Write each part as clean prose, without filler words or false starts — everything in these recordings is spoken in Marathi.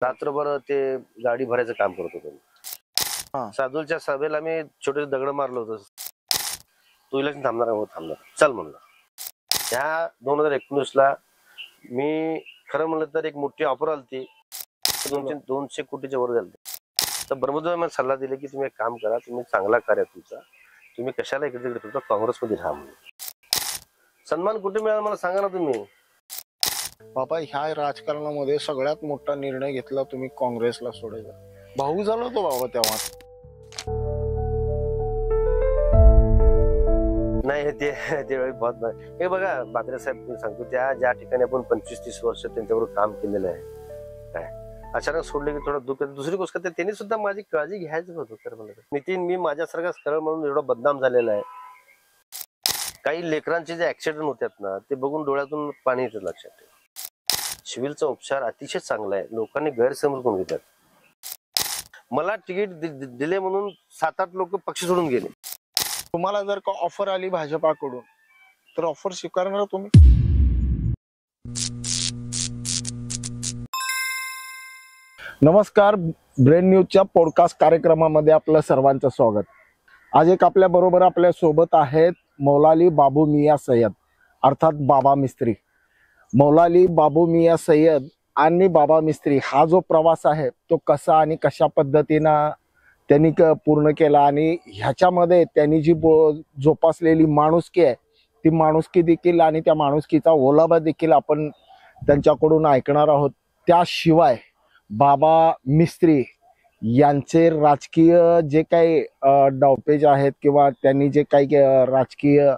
रात्रभर ते गाडी भरायचं काम करत होतो. हा. साधूच्या सभेला मी छोटे दगड मारलो होतो. तू इलेक्शन थांबणार हो, थांबणार चल म्हणलं. ह्या 2019 ला मी खरं म्हणलं तर एक मोठी ऑफर आली, 200 कोटीच्या वर झाली. तर ब्रह्मदेव मला सल्ला दिला की तुम्ही एक काम करा, तुम्ही चांगला कार्य तुमचा, तुम्ही कशाला इकडे तुमचा काँग्रेसमध्ये राहा म्हणून. सन्मान कुठे मिळाला मला सांगा ना तुम्ही. बाबा ह्या राजकारणामध्ये सगळ्यात मोठा निर्णय घेतला तुम्ही काँग्रेसला सोडायचा. भाऊ झाला तो बाबा तेव्हा. नाही ते त्यावेळी बहुत नाही. हे बघा बात्रे साहेब सांगतो, त्या ज्या ठिकाणी आपण 25-30 वर्ष त्यांच्याबरोबर काम केलेलं आहे, काय अचानक सोडले की थोडं दुःख. दुसरी गोष्ट त्यांनी सुद्धा माझी काळजी घ्यायचं होतं. खरं म्हणलं नितीन, मी माझ्यासारखा सरळ म्हणून एवढा बदनाम झालेला आहे. काही लेकरांचे जे ऍक्सिडेंट होतात ना, ते बघून डोळ्यातून पाणी येतं. लक्षात ठेवा, सिव्हिलचा उपचार अतिशय चांगला आहे. लोकांनी गैरसमज करून घेतात. मला तिकीट दिले म्हणून 7-8 लोक पक्ष सोडून गेले. तुम्हाला जर का ऑफर आली भाजपाकडून तर ऑफर स्वीकारणार तुम्ही? नमस्कार, ब्रेन न्यूजच्या पॉडकास्ट कार्यक्रमामध्ये आपलं सर्वांचं स्वागत. आज एक आपल्या बरोबर आपल्या सोबत आहेत मौलाली बाबू मियाँ सय्यद, अर्थात बाबा मिस्त्री. मौलाली बाबू मियाँ सय्यद आणि बाबा मिस्त्री हा जो प्रवास आहे तो कसा आणि कशा पद्धतीनं त्यांनी पूर्ण केला आणि ह्याच्यामध्ये त्यांनी जी जोपासलेली माणुसकी आहे ती माणुसकी देखील आणि त्या माणुसकीचा ओलावा देखील आपण त्यांच्याकडून ऐकणार आहोत. त्याशिवाय बाबा मिस्त्री यांचे राजकीय जे काही डावपेच आहेत किंवा त्यांनी जे काही राजकीय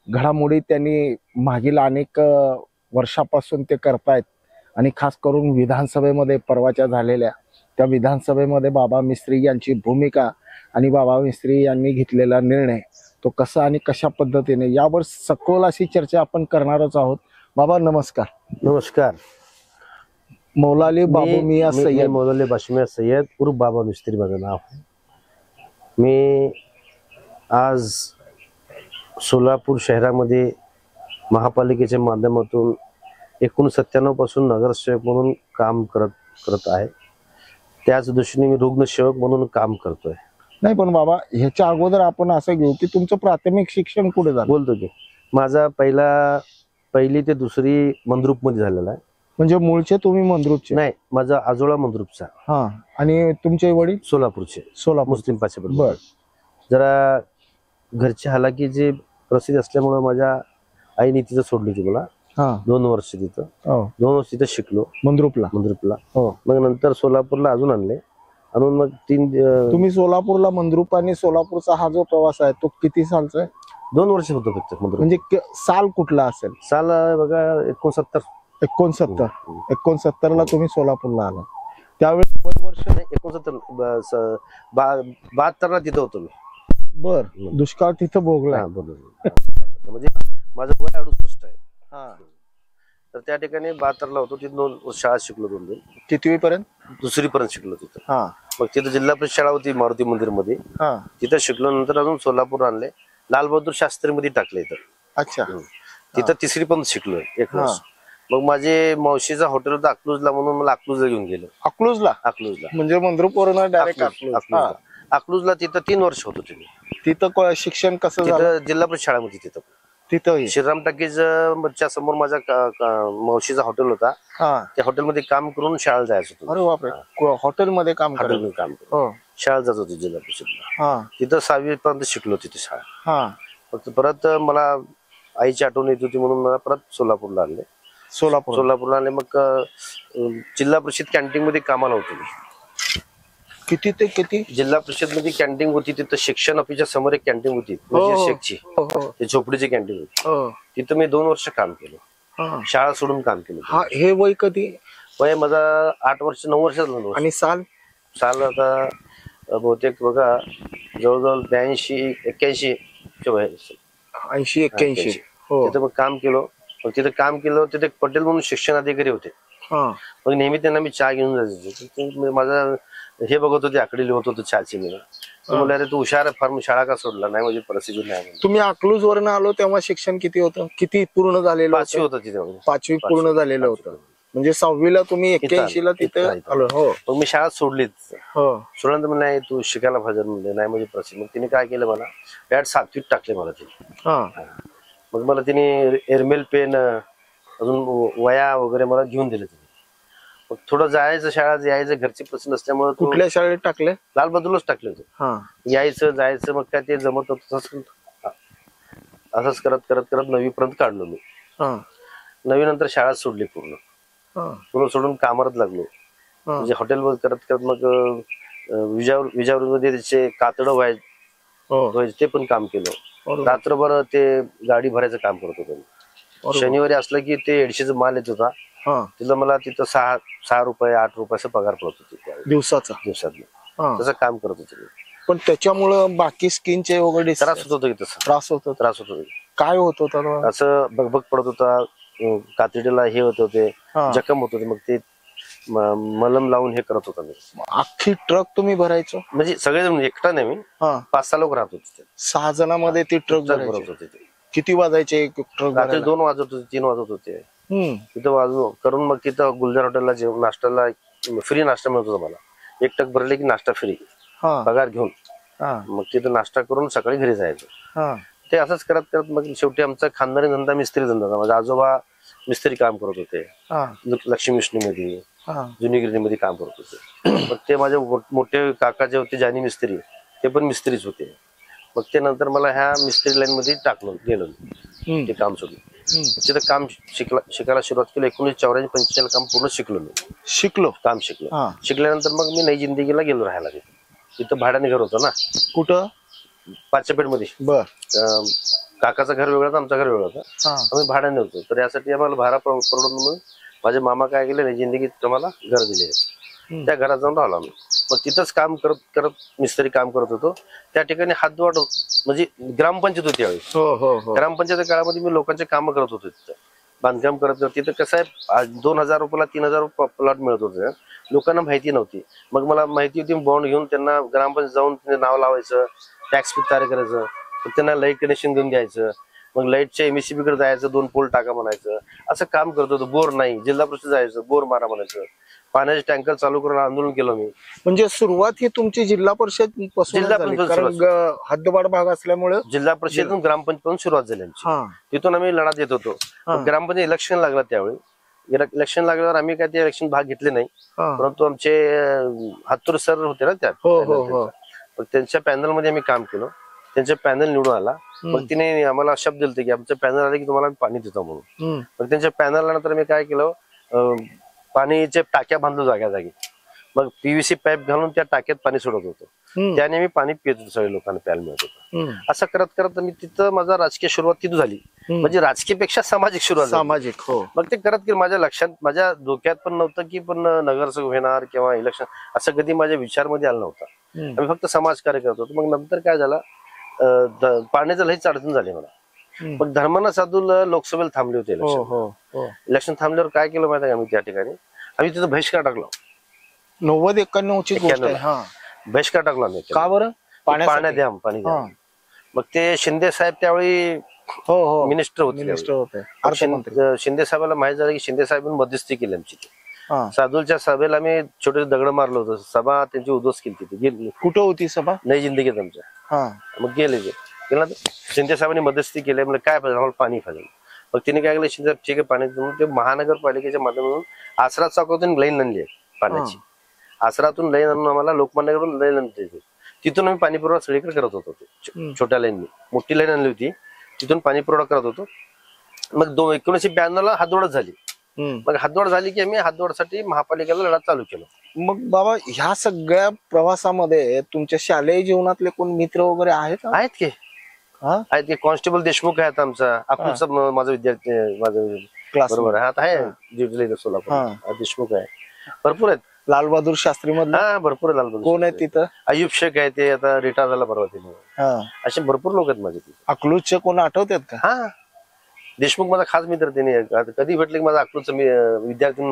घडामोडी त्यांनी मागील अनेक वर्षापासून ते करतायत आणि खास करून विधानसभेमध्ये परवाच्या झालेल्या त्या विधानसभेमध्ये बाबा मिस्त्री यांची भूमिका आणि बाबा मिस्त्री यांनी घेतलेला निर्णय तो कसा आणि कशा पद्धतीने यावर सखोल अशी चर्चा आपण करणारच आहोत. बाबा नमस्कार. नमस्कार. मौलाली बाबू मियाँ सय्यद. मौलाली बाबू मियाँ सय्यद उर्फ बाबा मिस्त्री माझं नाव. मी आज सोलापूर शहरामध्ये महापालिकेच्या माध्यमातून 1997 पासून नगरसेवक म्हणून काम करत आहे. त्याच दृष्टीने मी रुग्णसेवक म्हणून काम करतोय. नाही पण बाबा ह्याच्या अगोदर आपण असं घेऊ की तुमचं प्राथमिक शिक्षण कुठे झालं? बोलतो की माझा पहिली ते दुसरी मंद्रुप मध्ये झालेला आहे. म्हणजे मूळचे तुम्ही मंद्रुपचे? नाही, माझा आजोळा मंद्रुपचा. हा. आणि तुमचे वडील? सोलापूरचे. सोलापूर मुस्लिम पाचेपट. बर. जरा घरची हालाकीची परिस्थिती असल्यामुळे माझ्या आईने तिथं सोडली होती मला. 2 वर्ष तिथं. 2 वर्ष तिथं शिकलो मंद्रुपला. मग नंतर सोलापूरला अजून आणून मग तुम्ही सोलापूरला मंद्रुप आणि सोलापूरचा हा जो प्रवास आहे तो किती सालचा आहे? 2 वर्ष होतो फक्त मंद्रुप. म्हणजे साल कुठला असेल? साल बघा 69 ला तुम्ही सोलापूरला आला. त्यावेळेस वर्ष 69 72 ला तिथं होतो मी. बर. दुष्काळ तिथं भोगला. म्हणजे माझं वय 68 आहे. तर त्या ठिकाणी 72 ला होतो. तिथं 2 वर्ष शाळा शिकलो. 2 कितवी पर्यंत? दुसरी पर्यंत शिकलो तिथं. मग तिथं जिल्हा परिषद शाळा होती मारुती मंदिर मध्ये. तिथं शिकलो. नंतर अजून सोलापूर आणले, लालबहादूर शास्त्री मध्ये टाकले इथं. अच्छा. तिथं 3री पर्यंत शिकलोय 1 वर्ष. मग माझे मावशीचा हॉटेल होता अकलूजला, म्हणून मला अकलूजला घेऊन गेलो. अकलूजला म्हणजे मंद्रुप वरून डायरेक्ट अकलूजला तिथं 3 वर्ष होतो तुम्ही. तिथं शिक्षण कसं झालं? जिल्हा परिषद शाळेमध्ये तिथं श्रीराम टाकीजच्या समोर माझा मावशीचा हॉटेल होता. त्या हॉटेलमध्ये काम करून शाळेला जायचं होतं. अरे बापरे. हॉटेलमध्ये काम करून शाळेला जात होती जिल्हा परिषदला. तिथं 6वी पर्यंत शिकलो तिथे शाळा. परत मला आईची आठवण येत होती म्हणून मला परत सोलापूरला आणले. सोलापूरला आणले. मग जिल्हा परिषद कॅन्टीन मध्ये कामाला होतो मी. किती ते किती? जिल्हा परिषद मध्ये कॅन्टीन होती. तिथं शिक्षण ऑफिसच्या समोर एक कॅन्टीन होती, शेखची. झोपडीची कॅन्टीन होती. तिथं मी 2 वर्ष काम केलं. शाळा सोडून काम केलं. हे वय कधी? वय माझा 8 वर्ष 9 वर्ष झालं. आणि साल आता बहुतेक बघा जवळजवळ 82-81 वय. 80-81. तिथं मग काम केलं. तिथे पटेल म्हणून शिक्षण अधिकारी होते. मग नेहमी त्यांना मी चहा घेऊन जायचो. माझा हे बघत होते, आकडे लिहत होतो चहाची. मी म्हणलं अरे तू हुशार फार, शाळा का सोडला? नाही माझी परिस्थिती नाही. तुम्ही अकलूज वरनं आलो तेव्हा शिक्षण किती होतं? किती पूर्ण झालेलं? 5वी होतं तिथे. 5वी पूर्ण झालेलं होतं. म्हणजे 6वीला तुम्ही 81ला तिथे इथं. आलो. हो मग मी शाळा सोडलीच. हो सोडल्यानंतर म्हणलं नाही तू शिकायला पाहिजे म्हणजे नाही म्हणजे प्रसिद्ध. मग तिने काय केलं मला डायरेक्ट 7वीत टाकले मला तिने. हा मग मला तिने एअरमेल पेन अजून वया वगैरे मला घेऊन दिले तिने. मग थोडं जायचं शाळा यायचं घरची प्रसिद्ध असल्यामुळे कुठल्या शाळेत टाकले? लाल बहादूरलाच टाकले होते. हा यायचं जायचं मग काय ते जमत होतं असंच करत करत करत 9वी पर्यंत काढलो मी. हा 9वी नंतर शाळा सोडली पूर्ण. हा पूर्ण सोडून कामात लागलो. हा. म्हणजे हॉटेलवर करत करत मग विजावर त्याचे कातडं हो व्हायचे ते पण काम केलं. बरोबर. रात्रभर ते गाडी भरायचं काम करत होतो. बरोबर. शनिवारी असलं की ते 150चा माल येत होता. हा तिथं मला तिथं 6 रुपये 8 रुपये असं पगार पडत होते त्यावेळी दिवसाचा. दिवसात. हा तसं काम करत होतो मी. पण त्याच्यामुळं बाकी स्किनचे वगैरे त्रास होत होता की तसं त्रास होत होता. त्रास होत होता. काय होत होता? असं बगबग पडत होता. कातडीला हे होत होते हा. जखम होत होते. मग ते मलम लावून हे करत होता मी. अख्खी ट्रक तुम्ही भरायचो? म्हणजे सगळेजण एकटा नाही मी हा 5-6 लोक राहत होते. 6 जणांमध्ये ती ट्रक भरत भरायची. होते ते. किती वाजायचे एक ट्रक रात्री भरायला? 2 वाजत होते 3 वाजत होते. हम्म तिथं वाजून करून मग तिथं गुलजार हॉटेलला जेवण नाश्त्याला फ्री नाश्ता मिळत होता मला. 1 टक भरले की नाश्ता फ्री हा पगार घेऊन. हा मग तिथं नाश्ता करून सकाळी घरी जायचं. हा ते असंच करत करत मग शेवटी आमचा खानदानी धंदा मिस्त्री धंदा होता. माझे आजोबा मिस्त्री काम करत होते. हा लक्ष्मी विष्णूमध्ये हा जुनी गिरणीमध्ये काम करत होते. मग ते माझे मोठे काका जे होते जानी मिस्त्री ते पण मिस्त्रीच होते. मग ते नंतर मला ह्या मिस्त्री लाईन मध्ये टाकलो गेलो. हम्म ते काम सोडलं. हम्म. तिथं काम शिकायला सुरुवात केली. 1984-45 काम पूर्ण शिकलो मी. शिकलो. काम शिकलो. हा शिकल्यानंतर मग मी नई जिंदगीला गेलो राहायला. तिथं भाड्याने घर होतं ना कुठं? 5च्या पेठमध्ये. बर काकाचं घर वेगळं होतं आमचं घर वेगळं होतं. हा आम्ही भाड्याने होतो. तर यासाठी आम्हाला भाडा परवडून मग माझे मामा काय केले नाही जिंदगीत मला घर दिले. हम्म. त्या घरात जाऊन राहिलो आम्ही. मग तिथंच काम करत करत मिस्त्री काम करत होतो. त्या ठिकाणी हातवाड म्हणजे ग्रामपंचायत होती त्यावेळी. हो हो हो ग्रामपंचायत काळामध्ये मी लोकांचे काम करत होतो तिथं. बांधकाम करत करत तिथं कसं आहे 2000 रुपयाला 3000 रुपये प्लॉट मिळत होते. लोकांना माहिती नव्हती. मग मला माहिती होती बॉन्ड घेऊन त्यांना ग्रामपंचायत जाऊन त्यांचं नाव लावायचं. टॅक्स तयार करायचं. मग त्यांना लाईट कनेक्शन देऊन द्यायचं. मग लाईटच्या एमएससीबी कडे जायचं 2 पोल टाका म्हणायचं. असं काम करत होतो. बोर नाही जिल्हा परिषद जायचं बोर मारा म्हणायचं. पाण्याचे टँकर चालू करून आंदोलन केलं मी. म्हणजे सुरुवात ही तुमची जिल्हा परिषद पासून जिल्हा झाली परिषद कारण हद्दवाड भाग असल्यामुळे. जिल्हा परिषदेतून ग्रामपंचायत सुरुवात झाली आमची. हा तिथून आम्ही लढा देत होतो. हा. ग्रामपंचायत इलेक्शन लागलं त्यावेळी. इलेक्शन लागल्यावर आम्ही काय ते इलेक्शन भाग घेतले नाही. हा परंतु आमचे हातूर सर होते ना त्यात. हो हो हो मग त्यांच्या पॅनल मध्ये आम्ही काम केलं. त्यांचे पॅनल निवडून आला. मग तिने आम्हाला शब्द दिले की आमचं पॅनल आले की तुम्हाला पाणी देतो म्हणून. हम्म मग त्यांच्या पॅनल नंतर मी काय केलं पाणीचे टाक्या बांधलो जाग्या जागी. मग पीव्हीसी पाईप घालून त्या टाक्यात पाणी सोडत होतो. हम्म त्याने मी पाणी पित होतो. सगळ्या लोकांना प्यायला मिळत होतं. हम्म. असं करत करत मी तिथं माझा राजकीय सुरुवात तिथं झाली. म्हणजे राजकीय पेक्षा सामाजिक सुरुवात झाली. सामाजिक. हो मग ते करत की माझ्या लक्षात माझ्या डोक्यात पण नव्हतं की पण नगरसेवक होणार किंवा इलेक्शन असं कधी माझ्या विचारमध्ये आलं नव्हतं. हम्म. आम्ही फक्त समाजकार्य करत होतो. मग नंतर काय झालं पाण्याचं लईच अडचण झाली मला. हम्म. मग धर्माना साधू लोकसभेला थांबले होते हो इलेक्शन. हो हो इलेक्शन थांबल्यावर काय केलं माहिती आहे का आम्ही त्या ठिकाणी आम्ही तिथं बहिष्कार टाकलो. 90-91 ची गोष्ट आहे. 91. हा बहिष्कार टाकलो आम्ही. का बरं? पाण्यात द्या पाणी द्या. हा. मग ते शिंदे साहेब त्यावेळी हो हो मिनिस्टर होते. मिनिस्टर होते मग अर्थमंत्री. शिंदे साहेबाला माहित झालं की शिंदे साहेबांनी मध्यस्थी केली आमची. हा साधूच्या सभेला आम्ही छोटे दगड मारलो होतो. सभा त्यांची उद्ध्वस्त केली तिथे कुठं होती सभा? नाही जिंदगीत आमच्या. हा मग गेले शिंदे साहेबांनी मध्यस्थी केली. म्हणजे काय पाहिजे आम्हाला पाणी पाहिजे. मग तिने काय केलं शिंदे ठीक आहे पाणी देऊन ते महानगरपालिकेच्या माध्यमातून आसरा चौकातून लाईन आणली आहे पाण्याची. आसरातून लाईन आणून आम्हाला लोकमान्यकडून लाईन आणते. तिथून आम्ही पाणी पुरवठा सगळीकडे करत होतो. छोट्या लाईननी मोठी लाईन आणली होती. तिथून पाणी पुरवठा करत होतो. मग 1992 ला हातोडच झाली. हम्म. मग हातोड झाली की आम्ही हातोडसाठी महापालिकेला लढा चालू केला. मग बाबा ह्या सगळ्या प्रवासामध्ये तुमच्या शालेय जीवनातले कोण मित्र वगैरे आहेत का? आहेत की हा आहेत की कॉन्स्टेबल देशमुख आहेत आमचा. अकुलचा माझा विद्यार्थी माझं क्लास बरोबर आहे. आता आहे ड्युटीला सोलापूर. हा. देशमुख आहे. भरपूर आहेत. लाल बहादूर शास्त्री मधला हा भरपूर आहे. लालबहादूर कोण आहे तिथं? अयुब शेख आहे. ते आता रिटायर झाला परवा तिने. हा असे भरपूर लोक आहेत माझे तिथे. अकलूजचे कोण आठवतात का? हा देशमुख माझा खास मित्र. त्याने कधी भेटले की माझा अकलूजचा विद्यार्थी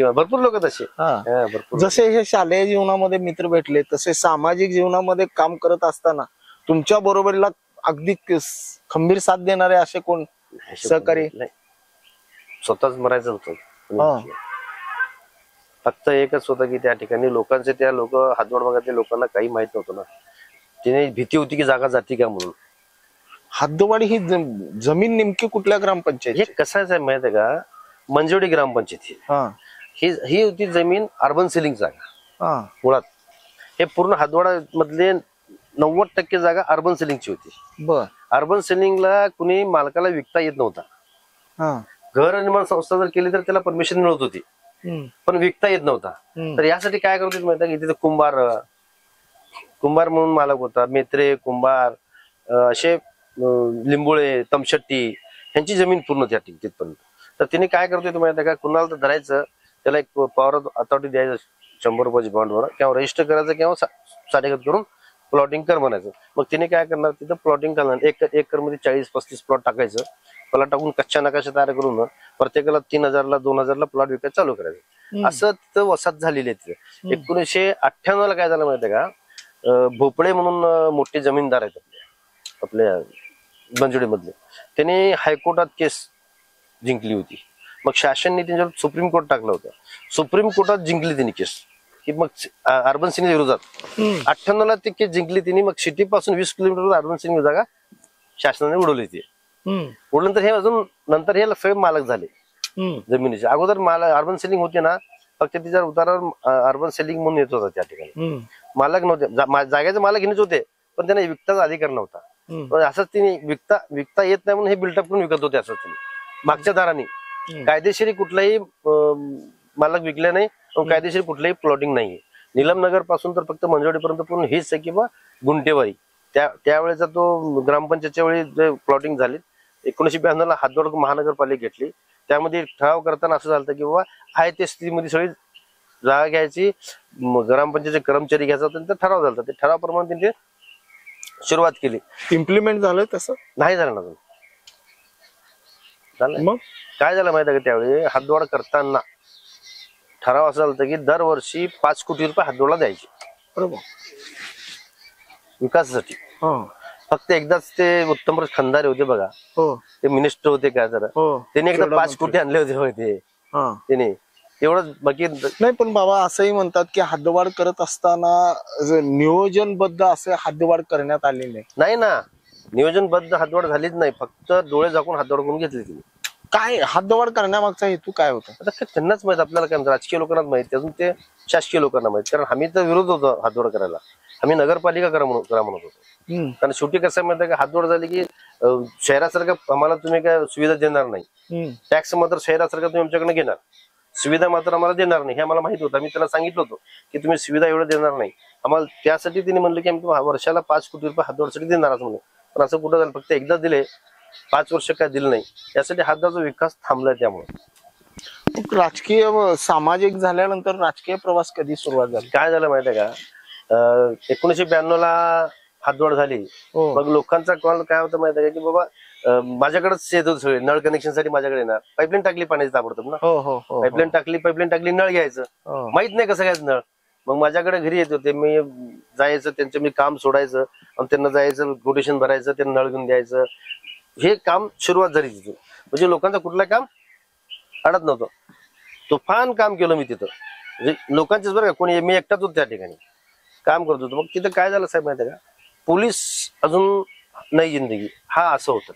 भरपूर लोक आहेत असे. हा भरपूर. जसे हे शालेय जीवनामध्ये मित्र भेटले तसे सामाजिक जीवनामध्ये काम करत असताना तुमच्या बरोबरीला अगदी खंबीर साथ देणारे असे कोण सहकारी? स्वतःच मरायचं होतं. हा. फक्त एकच होतं की त्या ठिकाणी लोकांचे त्या लोक हातवड भागातल्या लोकांना काही माहित नव्हतं ना. तिने भीती होती की जागा जाती का म्हणून. हद्दवाडी ही जमीन नेमकी कुठल्या ग्रामपंचायत? हे कसं आहे माहित आहे का, मंजवडी ग्रामपंचायत ही ही होती जमीन अर्बन सिलिंग जागा मुळात. हे पूर्ण हातवाडा मधले 90% जागा अर्बन सिलिंगची होती. बर. अर्बन सिलिंगला कुणी मालकाला विकता येत नव्हता. घर निर्माण संस्था जर केली तर त्याला परमिशन मिळत होती, पण विकता येत नव्हता. तर यासाठी काय करत होते माहिती आहे की तिथे कुंभार म्हणून मालक होता. मेत्रे, कुंभार, असे लिंबोळे, तमशेट्टी यांची जमीन पूर्ण त्या तिथपर्यंत. तर तिने काय करत होते माहिती आहे का, कुणाला तर धरायचं, त्याला एक पॉवर अथॉरिटी द्यायचं 100 रुपयाची बॉन्डवर, किंवा रजिस्टर करायचं किंवा साडेगत करून प्लॉटिंग कर म्हणायचं. मग तिने काय करणार, तिथं प्लॉटिंग करणार. एक एकर मध्ये 40-35 प्लॉट टाकायचं. प्लॉट टाकून कच्च्या नकाशा तयार करून प्रत्येकाला 3000ला 2000ला प्लॉट विकायला चालू करायचं. असं तिथं वसाहत झालेली आहे. तिथे 1998 ला काय झालं माहितीये का, भोपळे म्हणून मोठे जमीनदार आहेत आपल्या मंजुडी मधले, त्यांनी हायकोर्टात केस जिंकली होती. मग शासनने त्यांच्यावर सुप्रीम कोर्ट टाकलं होतं. सुप्रीम कोर्टात जिंकली त्यांनी केस की मग अर्बन सिंग विरोधात. 98 ला ती केस जिंकली तिने. मग सिटी पासून 20 किलोमीटर अर्बन सिंग जागा शासनाने उडवली ती. उडल्यानंतर हे अजून नंतर हे सगळे मालक झाले जमिनीचे. अगोदर अर्बन सेलिंग होते ना, फक्त तिच्या उतारावर अर्बन सेलिंग म्हणून येत होता. त्या ठिकाणी मालक नव्हते, जागेचे मालक हेच होते, पण त्यांना विकताचा अधिकार नव्हता. असंच तिने विकता येत नाही म्हणून हे बिल्टअप करून विकत होते. असं तिने मागच्या दाराने कायदेशीर कुठलाही मालक विकले नाही, कायदेशीर कुठलंही प्लॉटिंग नाहीये. निलमनगर पासून तर फक्त मंजवडीपर्यंत पूर्ण हेच आहे किंवा गुंटेवारी. त्यावेळेचा तो ग्रामपंचायतच्या वेळी जे प्लॉटिंग झाली 1992 ला हातवड महानगरपालिका घेतली. त्यामध्ये ठराव करताना असं झालं की बाबा आहे ते स्थितीमध्ये सगळी जागा घ्यायची, ग्रामपंचायतचे कर्मचारी घ्यायचा, त्यांचा ठराव झाला. ते ठरावाप्रमाणे त्यांनी सुरुवात केली. इम्प्लिमेंट झालं तसं नाही झालं ना अजून. मग काय झालं माहिती आहे का, त्यावेळी हातवड करताना ठराव असं झालं की दरवर्षी 5 कोटी रुपये हातवडला द्यायचे विकासासाठी. फक्त एकदाच ते उत्तमराज खंदारे होते बघा, ते मिनिस्टर होते काय जरा, त्यांनी एकदा 5 कोटी आणले होते त्याने, एवढंच. बाकी नाही. पण बाबा असंही म्हणतात की हद्दवाढ करत असताना नियोजनबद्ध असे हद्दवाढ करण्यात आले नाही ना. नियोजनबद्ध हद्दवाढ झालीच नाही, फक्त डोळे झाकून हद्दवाढ करून घेतली तिने. काय हद्दवाढ करण्यामागचा हेतू काय होता आता त्यांनाच माहित, आपल्याला काय राजकीय लोकांनाच माहिती, अजून ते शासकीय लोकांना माहित. कारण आम्ही तर विरोध होतो हद्दवाढ करायला. आम्ही नगरपालिका करा म्हणत होतो. कारण शेवटी कसं माहिती आहे का, हद्दवाढ झाली की शहरासारखं आम्हाला तुम्ही काय सुविधा देणार नाही. टॅक्स मात्र शहरासारखं तुम्ही आमच्याकडे घेणार, सुविधा मात्र आम्हाला देणार नाही. हे आम्हाला माहित होतं. आम्ही त्याला सांगितलं होतं की तुम्ही सुविधा एवढं देणार नाही आम्हाला. त्यासाठी तिने म्हणलं की आम्ही वर्षाला 5 कोटी रुपये हद्दवाढसाठी देणार असं म्हणून. पण असं कुठं झालं, फक्त एकदाच दिले, 5 वर्ष काय दिलं नाही. यासाठी हद्दाचा विकास थांबलाय. त्यामुळे राजकीय सामाजिक झाल्यानंतर राजकीय प्रवास कधी सुरुवात झाली? काय झालं माहितीये का, 1992 ला हातवड झाली. मग लोकांचा कॉल काय होता माहितीये का की बाबा माझ्याकडेच येत होते सगळे, नळ कनेक्शन साठी माझ्याकडे येणार. पाईपलाईन टाकली पाण्याची ताबडतोब ना, पाईपलाईन टाकली नळ घ्यायचं. माहित नाही कसं घ्यायचं नळ. मग माझ्याकडे घरी येत होते, मी जायचं त्यांचं, मी काम सोडायचं आणि त्यांना जायचं, कोटेशन भरायचं, त्यांना नळ घेऊन द्यायचं. हे काम सुरुवात झाली तिथून. म्हणजे लोकांचं कुठलं काम अडत नव्हतं. तुफान काम केलं मी तिथं. म्हणजे लोकांचेच बरं का, कोणी, मी एकटाच होतो त्या ठिकाणी काम करत होतो. मग तिथं काय झालं साहेब माहिती आहे का, पोलीस अजून नाही जिंदगी हा असं होतं.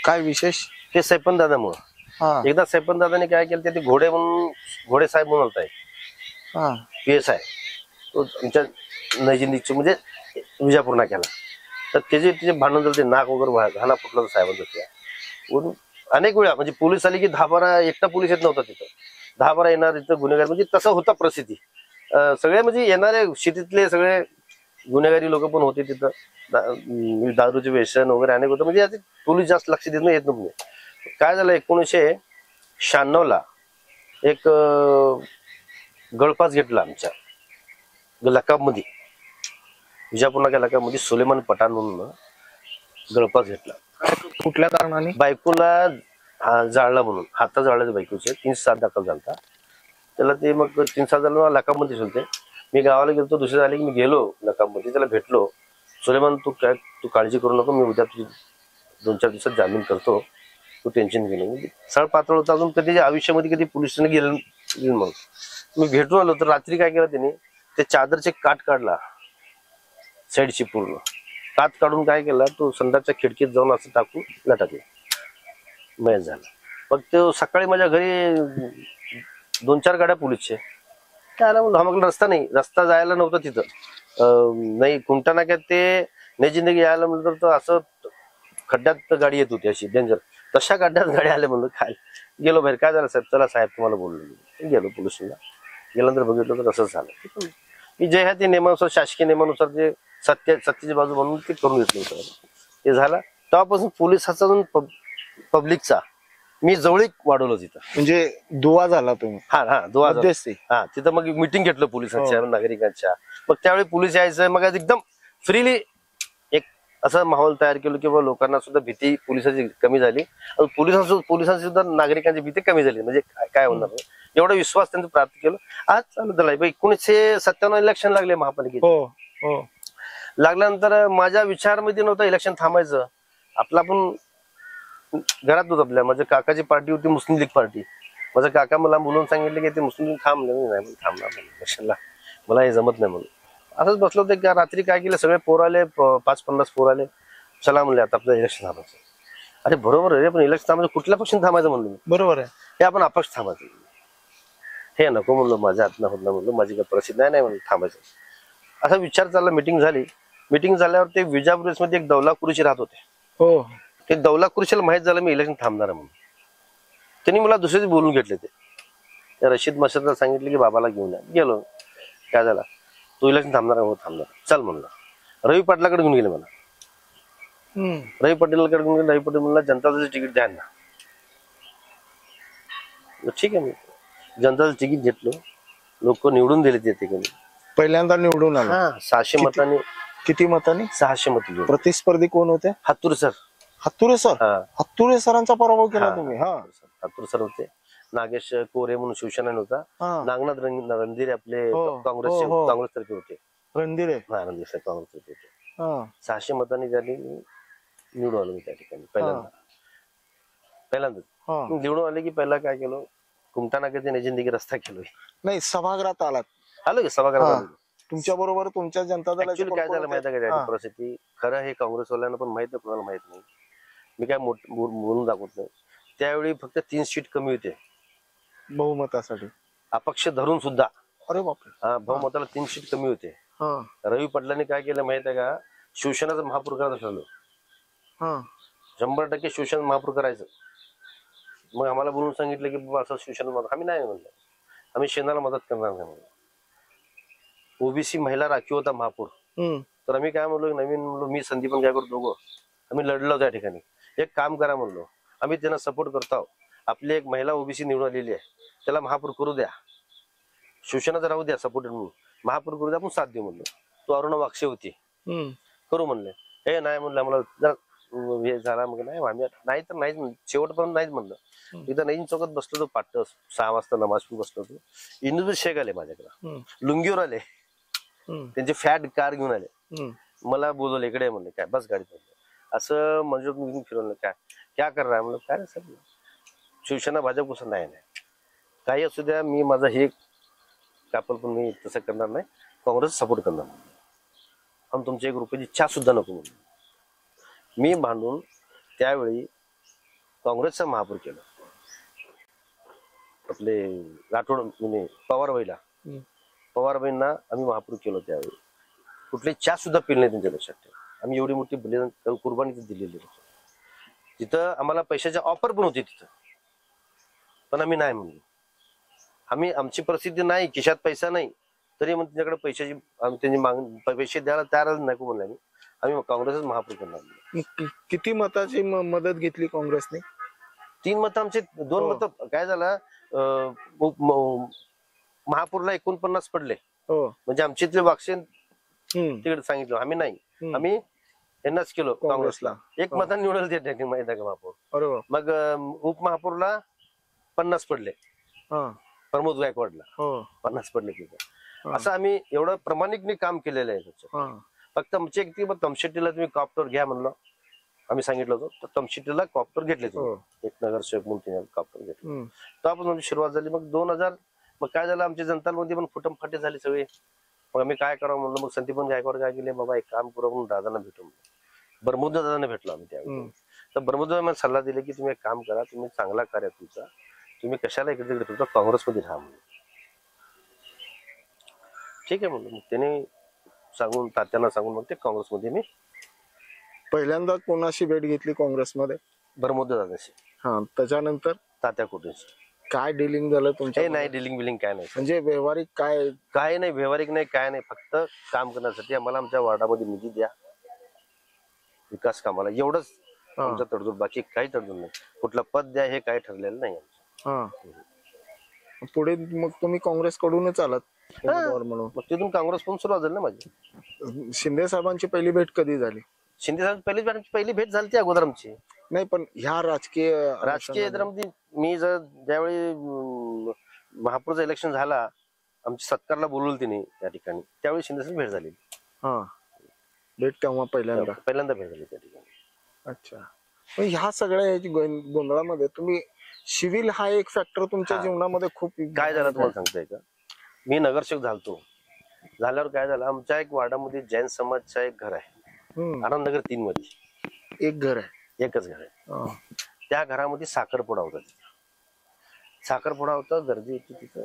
काय विशेष ते सैपन दादामुळं. एकदा सैपन दादाने काय केलं, ते घोडे साहेब म्हणून होता PSI, तो आमच्या नैजिंदीचे म्हणजे विजापूर नाक्याला. तर त्याचे भांडण झालं, ते नाक वगैरे घाला फुटलं साहेबांचं. अनेक वेळा म्हणजे पोलीस आली की 10-12 एकटा पोलीस येत नव्हता तिथं, 10-12 येणार तिथं गुन्हेगार. म्हणजे तसं होता परिस्थिती. सगळे म्हणजे येणारे शेतीतले सगळे गुन्हेगारी लोक पण होते तिथं. दारूचे व्यसन वगैरे अनेक होतं. म्हणजे पोलीस जास्त लक्ष देत येत नव्हते. काय झालं, 1996 ला एक गळफास घेतला आमच्या लकाबमध्ये, विजापूर नाका लकाबमध्ये सुलेमान पठाण म्हणून गळफास घेतला. कुठल्या कारणाने? बायकोला जाळला म्हणून, हातात जाळल्याचं बायकोचे 3-7 दाखल झालता त्याला. ते मग 3-7 झालं लकाबमध्ये होते. मी गावाला गेलो, दुसऱ्या झाले की मी गेलो लकाबमध्ये, त्याला भेटलो. सुलेमान तू काळजी करू नको, मी उद्या तुझी 2-4 दिवसात जामीन करतो, तू टेन्शन घेऊ नको. सळ पातळ होता, अजून कधी आयुष्यामध्ये कधी पोलिसांनी गेलं मग मी भेटून आलो तर रात्री काय केलं त्यांनी, ते चादरचे काठ काढला साईडची पूर्ण काठ काढून काय केला, तो संडासच्या खिडकीत जाऊन असं टाकून लटकला, मयत झाला. मग तो सकाळी माझ्या घरी 2-4 गाड्या पोलीसचे त्याला म्हणलं, हा रस्ता नाही, रस्ता जायला नव्हता तिथं नाही कुंटा नाक्यात ते नाही जिंदगी यायला म्हणलं तर तो असं खड्ड्यात गाडी येत होती अशी डेंजर, तशा खड्ड्यात गाडी आल्या म्हणलं. काय गेलो बाहेर, काय झालं साहेब, चला साहेब तुम्हाला बोललो. गेलो पोलिसला, गेल्यानंतर बघितलं तर तसंच झालं. मी जे आहे ते नियमानुसार, शासकीय नियमानुसार जे सत्तेची बाजू म्हणून ते करून घेतलं होतं, ते झालं. तेव्हापासून पोलिसाचा अजून पब्लिकचा मी जवळीक वाढवलं तिथं. म्हणजे दुवा झाला तुम्ही? हा दुवा झाला. मध्यस्थी. हा तिथं मग मिटिंग घेतलं पोलिसांच्या नागरिकांच्या. मग त्यावेळी पोलीस यायचं, मग आज एकदम फ्रीली एक असं माहोल तयार केलं की बाबा लोकांना सुद्धा भीती पोलिसांची कमी झाली, पोलिसांची सुद्धा नागरिकांची भीती कमी झाली. म्हणजे काय होणार एवढा विश्वास त्यांचं प्राप्त केलं. आज चालू झालाय 1997 इलेक्शन लागले महापालिकेचे. हो. लागल्यानंतर माझ्या विचारमध्ये नव्हतं इलेक्शन थांबायचं. आपला पण घरात होत आपल्या, माझ्या काकाची पार्टी होती मुस्लिम लीग पार्टी. माझा काका मला बोलून सांगितलं की ते मुस्लिम लीग नाही थांबणार इलेक्शनला, मला हे जमत नाही म्हणून. असंच बसलो होतं की रात्री काय केलं, सगळे पोर आले, 5-50 पोर आले, चला म्हणले आता आपलं इलेक्शन थांबायचं. अरे बरोबर आहे, पण इलेक्शन थांबायचं कुठल्या पक्षाने थांबायचं म्हणलं. बरोबर आहे, हे आपण अपक्ष थांबायचं. हे नको म्हणलं, माझ्या हातनं होत नाही म्हणलं, माझी काय परिस्थिती नाही म्हणलं थांबायचं. असा विचार चालला. मिटिंग झाली. मिटिंग झाल्यावर ते विजापूर मध्ये एक दौला कुरुशी राहत होते. हो. ते दौला कुरुशीला माहित झालं मी इलेक्शन थांबणार म्हणून. त्यांनी मला दुसरेच बोलून घेतले. ते रशीद मशदला सांगितले की बाबाला घेऊन या. गेलो. काय झालं, तू इलेक्शन थांबणार? हो थांबणार. चल म्हणलं. रवी पाटलाकडे घेऊन गेले मला. रवी पाटीलकडे घेऊन गेले. रवी पाटील म्हणला जनताचं तिकीट द्या ना. ठीक आहे, मी जनताचं तिकीट घेतलं. लोक निवडून दिले ते ठिकाणी. पहिल्यांदा निवडून आला. 600 मतांनी. किती मतांनी? 600 मत. प्रतिस्पर्धी कोण होते? हातुरे सर. हातुरे सर. हातुरे सरांचा पराभव केला तुम्ही? हातुरे सर होते. नागेश कोरे म्हणून शिवसेना होता. नागनाथ रणधीरे आपले काँग्रेसतर्फे होते. रणधीरे रणधीर साहेब काँग्रेसतर्फे होते. 600 मतांनी त्यांनी निवडून आलो मी त्या ठिकाणी पहिल्यांदा निवडून आले की पहिला काय केलं, कुमटा नाक्याचे नजिंदगी रस्ता केलोय. नाही, सभागृहात आलात? आलो की सभागृहात. तुमच्या बरोबर तुमच्या जनता दलाची काय झालं माहिती आहे का परिस्थिती? खरं हे काँग्रेसवाल्यांना पण माहित आहे, कोणाला माहित नाही. मी काय बोलून दाखवत नाही. त्यावेळी फक्त 3 सीट कमी होते बहुमतासाठी, अपक्ष धरून सुद्धा. अरे बापरे. बहुमताला 3 सीट कमी होते. रवी पाटलांनी काय केलं माहित आहे का, शिवसेनाचं महापूर करायचं ठरलं. 100% शिवसेना महापूर करायचं. मग आम्हाला बोलून सांगितलं की बाबा असं शिवसेना मदत. आम्ही नाही म्हणलं, आम्ही सेनाला मदत करणार नाही म्हणलं. ओबीसी महिला राखीव होता महापूर. तर आम्ही काय म्हणलो, नवीन म्हणलो मी संदीपन काय करतो दोघं आम्ही लढलो त्या ठिकाणी. एक काम करा म्हणलो, आम्ही त्यांना सपोर्ट करतो. आपली एक महिला ओबीसी निवडून आलेली आहे, त्याला महापूर करू द्या. शिवसेनाचा राहू द्या सपोर्टेड म्हणून, महापूर करू द्या, आपण साथ देऊ म्हणलो. तो अरुणा वाक्षे होती. करू म्हणले. हे नाही म्हणलं, आम्हाला हे झाला. मग नाही आम्ही नाही तर नाहीच, शेवटपर्यंत नाहीच म्हणलं. एकदा नवीन चौकात बसलो तो, 6 वाजता नमाज पण बसलो होतो. इंदुजी शेख आले माझ्याकडे, लुंगीवर आले. त्यांची फॅट कार घेऊन आले. मला बोलवले इकडे म्हणले. काय बस गाडीत असं म्हणजे फिरवलं. काय कर रहा म्हणलं. काय सर शिवसेना भाजप कसं नाही काही असू द्या, मी माझा हे कापल पण मी तसं करणार नाही, काँग्रेस सपोर्ट करणार. पण तुमच्या 1 रुपयाची चहा सुद्धा नको म्हणून मी भांडून त्यावेळी काँग्रेसचा महापूर केलं. आपले राठोड म्हणजे पवारबाईंना आम्ही महापूर केलं. त्यावेळी कुठली चहा सुद्धा पिल नाही त्यांच्या लक्षात ठेवा. आम्ही एवढी मोठी बलिदान कुर्बानी दिलेली. तिथं आम्हाला पैशाची ऑफर पण होती तिथं, पण आम्ही नाही म्हणलो. आमची परिस्थिती नाही, खिशात पैसा नाही, तरी मग त्यांच्याकडे पैशाची त्यांची पैसे द्यायला तयार नको म्हणले. आम्ही काँग्रेसच महापूर करणार. किती मताची मदत घेतली काँग्रेसने? 3 मत आमचे, 2 मत. काय झालं, महापूरला 49 पडले. म्हणजे आमचे इथले वाक्षे तिकडे सांगितलं आम्ही नाही, आम्ही यांनाच केलो काँग्रेसला. 1 मतांनी निवडलं ते माहिती आहे का महापूर. मग उपमहापूरला 50 पडले. प्रमोद गायकवाडला 50 पडले तिथे. असं आम्ही एवढं प्रामाणिकने काम केलेलं आहे त्याचं. फक्त आमची एक ती तमशेटीला तुम्ही कॉप्टर घ्या म्हणलं, आम्ही सांगितलं होतं, तर तमशिटीला कॉप्टर घेतले हो. एक नगरसेवक म्हणून तिने कॉप्टर घेतले. हम्म. तेव्हापासून आमची सुरुवात झाली. मग 2000 मग काय झालं, आमच्या जनतामध्ये पण फुटम फाटे झाले सगळे. मग आम्ही काय करावं म्हणलं, मग संदीपन गायकवाड काय केले, बाबा एक काम करू म्हणून दादांना भेटू, बरमुदा दादांना भेटलो आम्ही त्यावेळी. तर बरमुदा मला सल्ला दिला की तुम्ही एक काम करा, तुम्ही चांगला कार्य तुमचा, तुम्ही कशाला इकडे तिकडे तुमचा काँग्रेसमध्ये राहा म्हणून. ठीक आहे म्हणलं. मग त्याने सांगून, तात्यांना सांगून मग ते काँग्रेसमध्ये मी पहिल्यांदा कोणाशी भेट घेतली काँग्रेसमध्ये? बरमुदा दादाशी. हा, त्याच्यानंतर तात्या कुठेच काय डिलिंग झालं तुमच्या? हे नाही, डिलिंग बिलिंग काय नाही, म्हणजे व्यवहारिक काय नाही, व्यवहारिक नाही, काय नाही. फक्त काम करण्यासाठी आम्हाला आमच्या वार्डामध्ये निधी द्या विकास कामाला, एवढंच आमचं तडजोड, बाकी काही तडजोड नाही. कुठलं पद द्या हे काही ठरलेलं नाही आमचं. पुढे मग तुम्ही काँग्रेसकडूनच आलात उमेदवार म्हणून. मग तिथून काँग्रेस पण सुरुवात झाली ना माझी. शिंदे साहेबांची पहिली भेट कधी झाली? शिंदे साहेब पहिली भेट झाली ती अगोदर आमची. नाही, पण ह्या राजकीय मध्ये मी जर ज्यावेळी महापौरचं इलेक्शन झाला, आमच्या सत्कारला बोलवलं तिने त्या ठिकाणी, त्यावेळी शिंदे साहेब भेट झाली. भेट तेव्हा पहिल्यांदा भेट झाली त्या ठिकाणी. अच्छा. पण ह्या सगळ्या गोंधळामध्ये तुम्ही सिव्हिल हा एक फॅक्टर तुमच्या जीवनामध्ये खूप काय झालं तुम्हाला सांगताय का, मी नगरसेवक झाल्यावर काय झालं, आमच्या एक वार्डामध्ये जैन समाजचा एक घर आहे, आनंदनगर 3 मध्ये एक घर आहे, एकच घर आहे. त्या घरामध्ये साखरपुडा होता. साखरपुडा होता, गर्दी होती तिथं,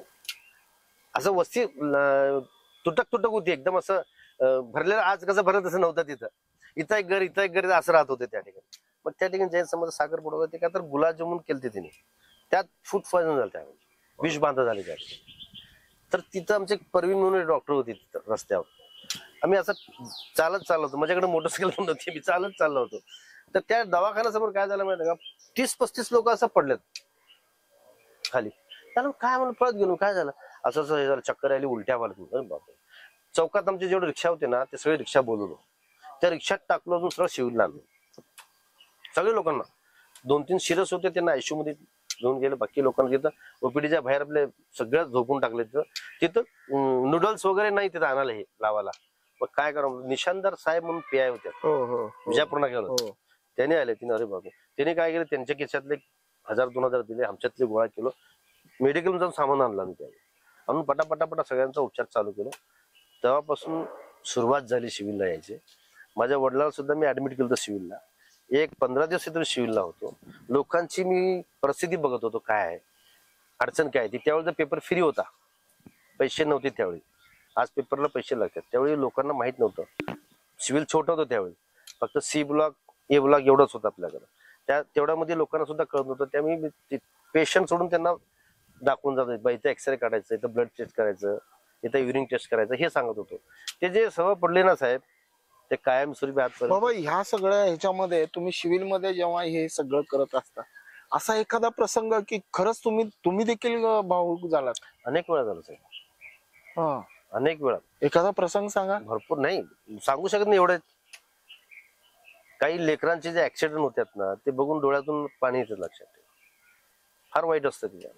असं वस्ती तुटक होती एकदम, असं भरलेलं आज कसं भरलं तसं नव्हतं तिथं. इथं एक घर असं राहत होते त्या ठिकाणी. मग त्या ठिकाणी जैन समाज साखरपुडा होता, ते काय तर गुलाबजामुन केलते तिने, त्यात फूड पॉइझन झालं, त्यावेळी विष बांधा झाले त्यावेळी. तर तिथं आमचे परवीन म्हणून डॉक्टर होते तिथं रस्त्यावर. आम्ही असं चालत चाललो होतो, माझ्याकडे मोटरसायकल पण नव्हती, मी चालत चाललो होतो. तर त्या दवाखान्यासमोर काय झालं माहिती का, 30-35 लोक असं पडलेत खाली. त्याला काय म्हणून पळत गेलो, काय झालं, असं हे झालं, चक्कर आली, उलट्या मारत. बापरे. चौकात आमचे जेवढे रिक्षा होते ना, ते सगळे रिक्षा बोलवलो, त्या रिक्षात टाकलो, अजून सगळं शिवला आणलो सगळे लोकांना. 2-3 शिरस होते, त्यांना आयसीयू मध्ये घेऊन गेले. बाकी लोकांना तिथं ओपीडीच्या बाहेर आपले सगळ्यात झोपून टाकले. तिथं नूडल्स वगैरे नाही तिथं आणायला हे लावायला. मग काय करावं, निशानदार साहेब म्हणून पीआय होते विजापूरला गेलो, त्याने आले. तिने अरे बाबा, त्याने काय केलं, त्यांच्या खिशातले 1000-2000 दिले, आमच्यातले गोळा केलो, मेडिकल जाऊन सामान आणलं आम्ही त्यावेळी, आणून पटापटा सगळ्यांचा उपचार चालू केला. तेव्हापासून सुरुवात झाली सिव्हिलला यायची. माझ्या वडिलांना सुद्धा मी ऍडमिट केलं होतं सिव्हिलला. एक 15 दिवस तरी सिव्हिलला होतो. लोकांची मी परिस्थिती बघत होतो, काय आहे अडचण, काय ती. त्यावेळी पेपर फ्री होता, पैसे नव्हते त्यावेळी. आज पेपरला पैसे लागतात, त्यावेळी लोकांना माहित नव्हतं. सिव्हिल छोटं होतं त्यावेळी, फक्त सी ब्लॉक ए ब्लॉक एवढंच होतं आपल्याकडे. तेवढ्यामध्ये लोकांना सुद्धा कळत नव्हतं. त्यामुळे पेशंट सोडून त्यांना दाखवून जात, बा इथं एक्सरे काढायचं, इथं ब्लड टेस्ट करायचं, इथं युरिन टेस्ट करायचं, हे सांगत होतो. ते जे सवय पडले ना साहेब, ते कायमस्वरूपी आजपर्यंत. बाबा, ह्या सगळ्या ह्याच्यामध्ये तुम्ही सिव्हिल मध्ये जेव्हा हे सगळं करत असता, असा एखादा प्रसंग की खरंच तुम्ही देखील भावूक झालात? अनेक वेळा झालं साहेब, अनेक वेळा. एखादा प्रसंग सांगा. भरपूर नाही सांगू शकत नाही एवढे. काही लेकरांचे जे ऍक्सिडेंट होतात ना, ते बघून डोळ्यातून पाणी येतं लक्षात. फार वाईट असतं तिच्या.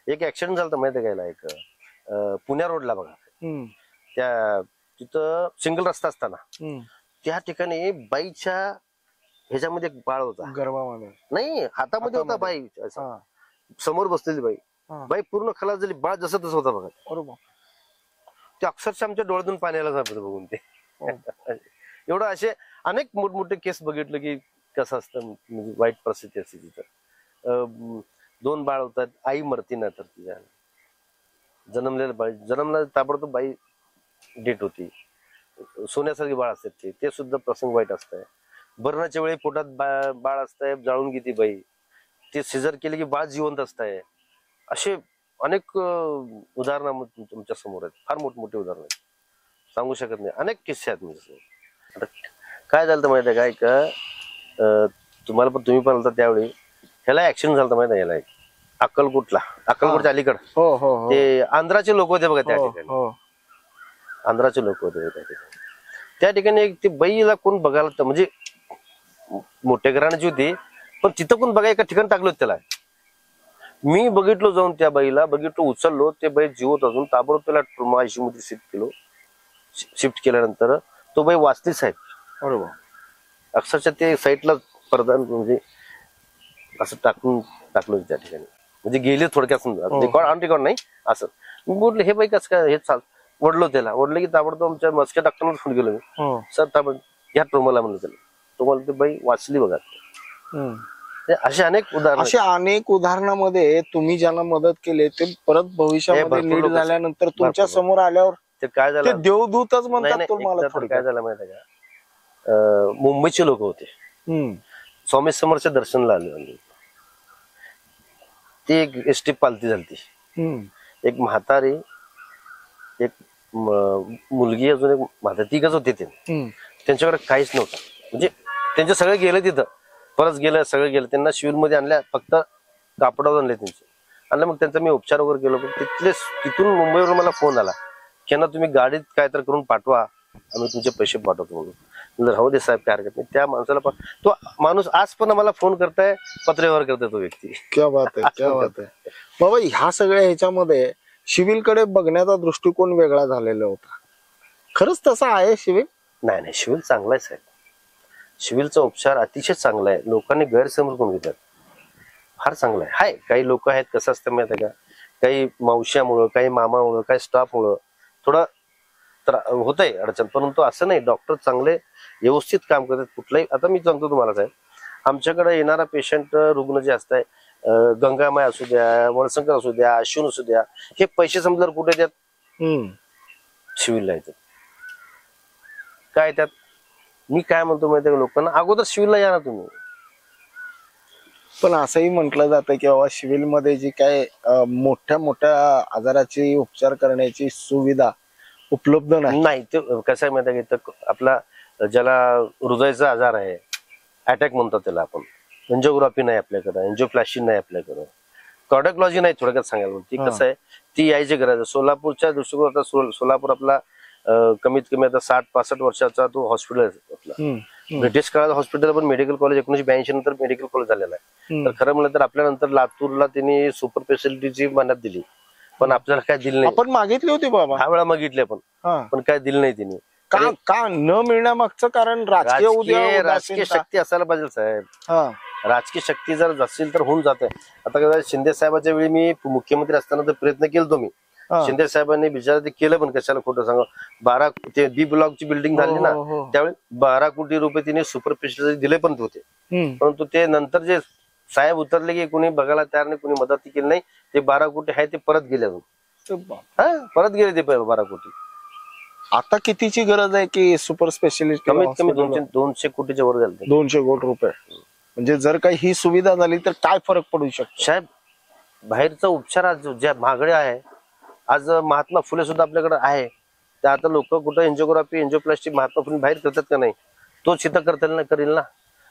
एक ऍक्सिडेंट झालं माहिती आहे का, एक पुण्या रोडला बघा, त्या तिथं सिंगल रस्ता असताना त्या ठिकाणी बाईच्या ह्याच्यामध्ये एक बाळ होता, गर्भामध्ये नाही हातामध्ये होता, बाई समोर बसलेली बाई पूर्ण खलास झाली, बाळ जसं तसं होता बघा. बरोबर. ते अक्षरशः आमच्या डोळ्यातून पाण्याला जात बघून ते. एवढं असे अनेक मोठमोठे केस बघितलं की कसं असतं, म्हणजे वाईट परिस्थिती असते तिथं. 2 बाळ होतात, आई मरती ना, तर तिच्या जन्मलेलं बाई, जन्मला ताबडतोब बाई डेट होती. सोन्यासारखी बाळ असतात ते सुद्धा प्रसंग वाईट असतंय. बरणाच्या वेळी पोटात बाळ असतंय, जाळून घेते बाई, ते सिजर केले की बाळ जिवंत असतंय. असे अनेक उदाहरणं तुमच्या समोर आहेत, फार मोठमोठे उदाहरण आहेत, सांगू शकत नाही. अनेक किस्से आहेत म्हणजे. आता काय झालं माहिती आहे काय का, तुम्ही पण होता त्यावेळी, ह्याला ऍक्सिडेंट झालं माहिती आहे, ह्याला अक्कलकोटच्या अलीकडं ते आंध्राचे लोक होते बघा त्या ठिकाणी. आंध्राचे लोक होते त्या ठिकाणी. एक ते बाईला कोण बघायला, म्हणजे मोठ्या घराण्याची होती, पण तिथं कोण बघा एका ठिकाणी टाकलं त्याला. मी बघितलो जाऊन, त्या बाईला बघितलो, उचललो, ते बाई जीवत अजून ताबडतोब त्याला आयसीयू मध्ये शिफ्ट केल्यानंतर तो बाई वाचली साहेब. बरोबर. अक्षरशः ते साईडला प्रधान म्हणजे असं टाकलं त्या ठिकाणी, म्हणजे गेले थोडक्यात रेकॉर्ड ऑन रेकॉर्ड नाही असं. मी बोलले हे बाई कसं काय हे चाल, ओढलो त्याला, ओढलं की ताबडतोब आमच्या मस्क्या डॉक्टरला फोन केलो मी, सर ताबड घ्या ट्रोमाला म्हणलं त्याला. तुम्हाला ते बाई वाचली बघा. असे अनेक उदाहरणामध्ये तुम्ही ज्यांना मदत केली ते परत भविष्यामध्ये नीट झाल्यानंतर तुमच्या समोर आल्यावर ते काय झालं, देवदूतच म्हणतात तुम्हाला. काय झालं माहिती का, मुंबईचे लोक होते, स्वामी समर्थच्या दर्शनाला आले. ती एक एसटी पालती झाली, एक म्हातारी, एक मुलगी, अजून एक म्हातारी, तिघच होते ते. त्यांच्याकडे काहीच नव्हतं, म्हणजे त्यांचे सगळे गेले तिथं, परत गेलं, सगळे गेलं. त्यांना सिव्हिल मध्ये आणल्या, फक्त कापडावर आणले त्यांचे, आणलं. मग त्यांचा मी उपचार वगैरे केलो. तिथून मुंबईवरून मला फोन आला की ना तुम्ही गाडीत काय तर करून पाठवा, आम्ही तुमचे पैसे पाठवतो म्हणून. राहू दे साहेब, काय हरकत नाही. त्या माणसाला तो माणूस आज पण आम्हाला फोन करताय, पत्र व्यवहार करताय तो व्यक्ती. क्या बात आहे, क्या बात आहे बाबा. ह्या सगळ्या ह्याच्यामध्ये सिव्हिल कडे बघण्याचा दृष्टिकोन वेगळा झालेला होता. खरंच तसा आहे सिव्हिल? नाही, सिव्हिल चांगला आहे साहेब. सिव्हिलचा उपचार अतिशय चांगला आहे. लोकांनी गैरसमज करून घेतात, फार चांगला आहे. हाय काही लोक आहेत, कसं असतं माहिती आहे का, काही मावश्यामुळं, काही मामामुळं, काही स्टाफमुळं थोडं होतंय अडचण, परंतु असं नाही. डॉक्टर चांगले व्यवस्थित काम करतात कुठलाही. आता मी सांगतो तुम्हाला साहेब, आमच्याकडे येणारा पेशंट, रुग्ण जे असताय, गंगामाय असू द्या, वळसंकर असू द्या, अश्विन असू द्या, हे पैसे समजल्यावर कुठे त्यात सिव्हिलला येतात. काय त्यात मी काय म्हणतो माहिती आहे का, लोकांना अगोदर सिव्हिलला या ना तुम्ही. पण असंही म्हटलं जातं की बाबा सिव्हिल मध्ये जी काय मोठ्या मोठ्या आजाराची उपचार करण्याची सुविधा उपलब्ध नाही. ते कसं आहे माहिती आहे का, आपला ज्याला हृदयाचा आजार आहे, अटॅक म्हणतात त्याला आपण, एन्जिओग्राफी नाही आपल्याकडे, एन्जिओप्लास्टी नाही आपल्याकडे, कार्डिओलॉजी नाही. थोडक्यात सांगायला ती कसं आहे, ती यायची गरज आहे. सोलापूरच्या दृष्टिकोन, सोलापूर आपला कमीत कमी आता 60-65 वर्षाचा तो हॉस्पिटल आहे आपला. ब्रिटिश काळात हॉस्पिटल, पण मेडिकल कॉलेज 1982 नंतर मेडिकल कॉलेज झालेला आहे. तर खरं म्हणलं तर आपल्यानंतर लातूरला त्यांनी सुपर स्पेशालिटीची मान्यता दिली, पण आपल्याला काय दिलं नाही. आपण मागितली होती बाबा, 6 वेळा मागितले पण काय दिलं नाही त्यांनी. का न मिळण्यामागचं कारण राजकीय शक्ती असायला पाहिजे साहेब. राजकीय शक्ती जर असेल तर होऊन जाते. आता शिंदे साहेबाच्या वेळी मी मुख्यमंत्री असताना तर प्रयत्न केला मी. शिंदे साहेबांनी बिचारा ते केलं, पण कशाला खोटं सांगा. 12 ते बी ब्लॉकची बिल्डिंग झाली ना, त्यावेळी 12 कोटी रुपये तिने सुपर स्पेशालिटी दिले पण होते. परंतु ते नंतर जे साहेब उतरले की कोणी बघायला तयार नाही, कोणी मदत केली नाही. ते 12 कोटी आहे ते परत गेले, परत गेले ते 12 कोटी. आता कितीची गरज आहे की सुपर स्पेशालिस्ट? कमीत कमी 200 कोटीच्या वर झाले. 200 कोटी रुपये. म्हणजे जर काही ही सुविधा झाली तर काय फरक पडू शकतो साहेब? बाहेरचा उपचार आज ज्या महागडे आहे, आज महात्मा फुले सुद्धा आपल्याकडे आहे. तर आता लोक कुठं एन्जिओग्राफी, एन्जिओप्लास्टी महात्मा फुले बाहेर करतात का नाही? तो चिता करेल ना.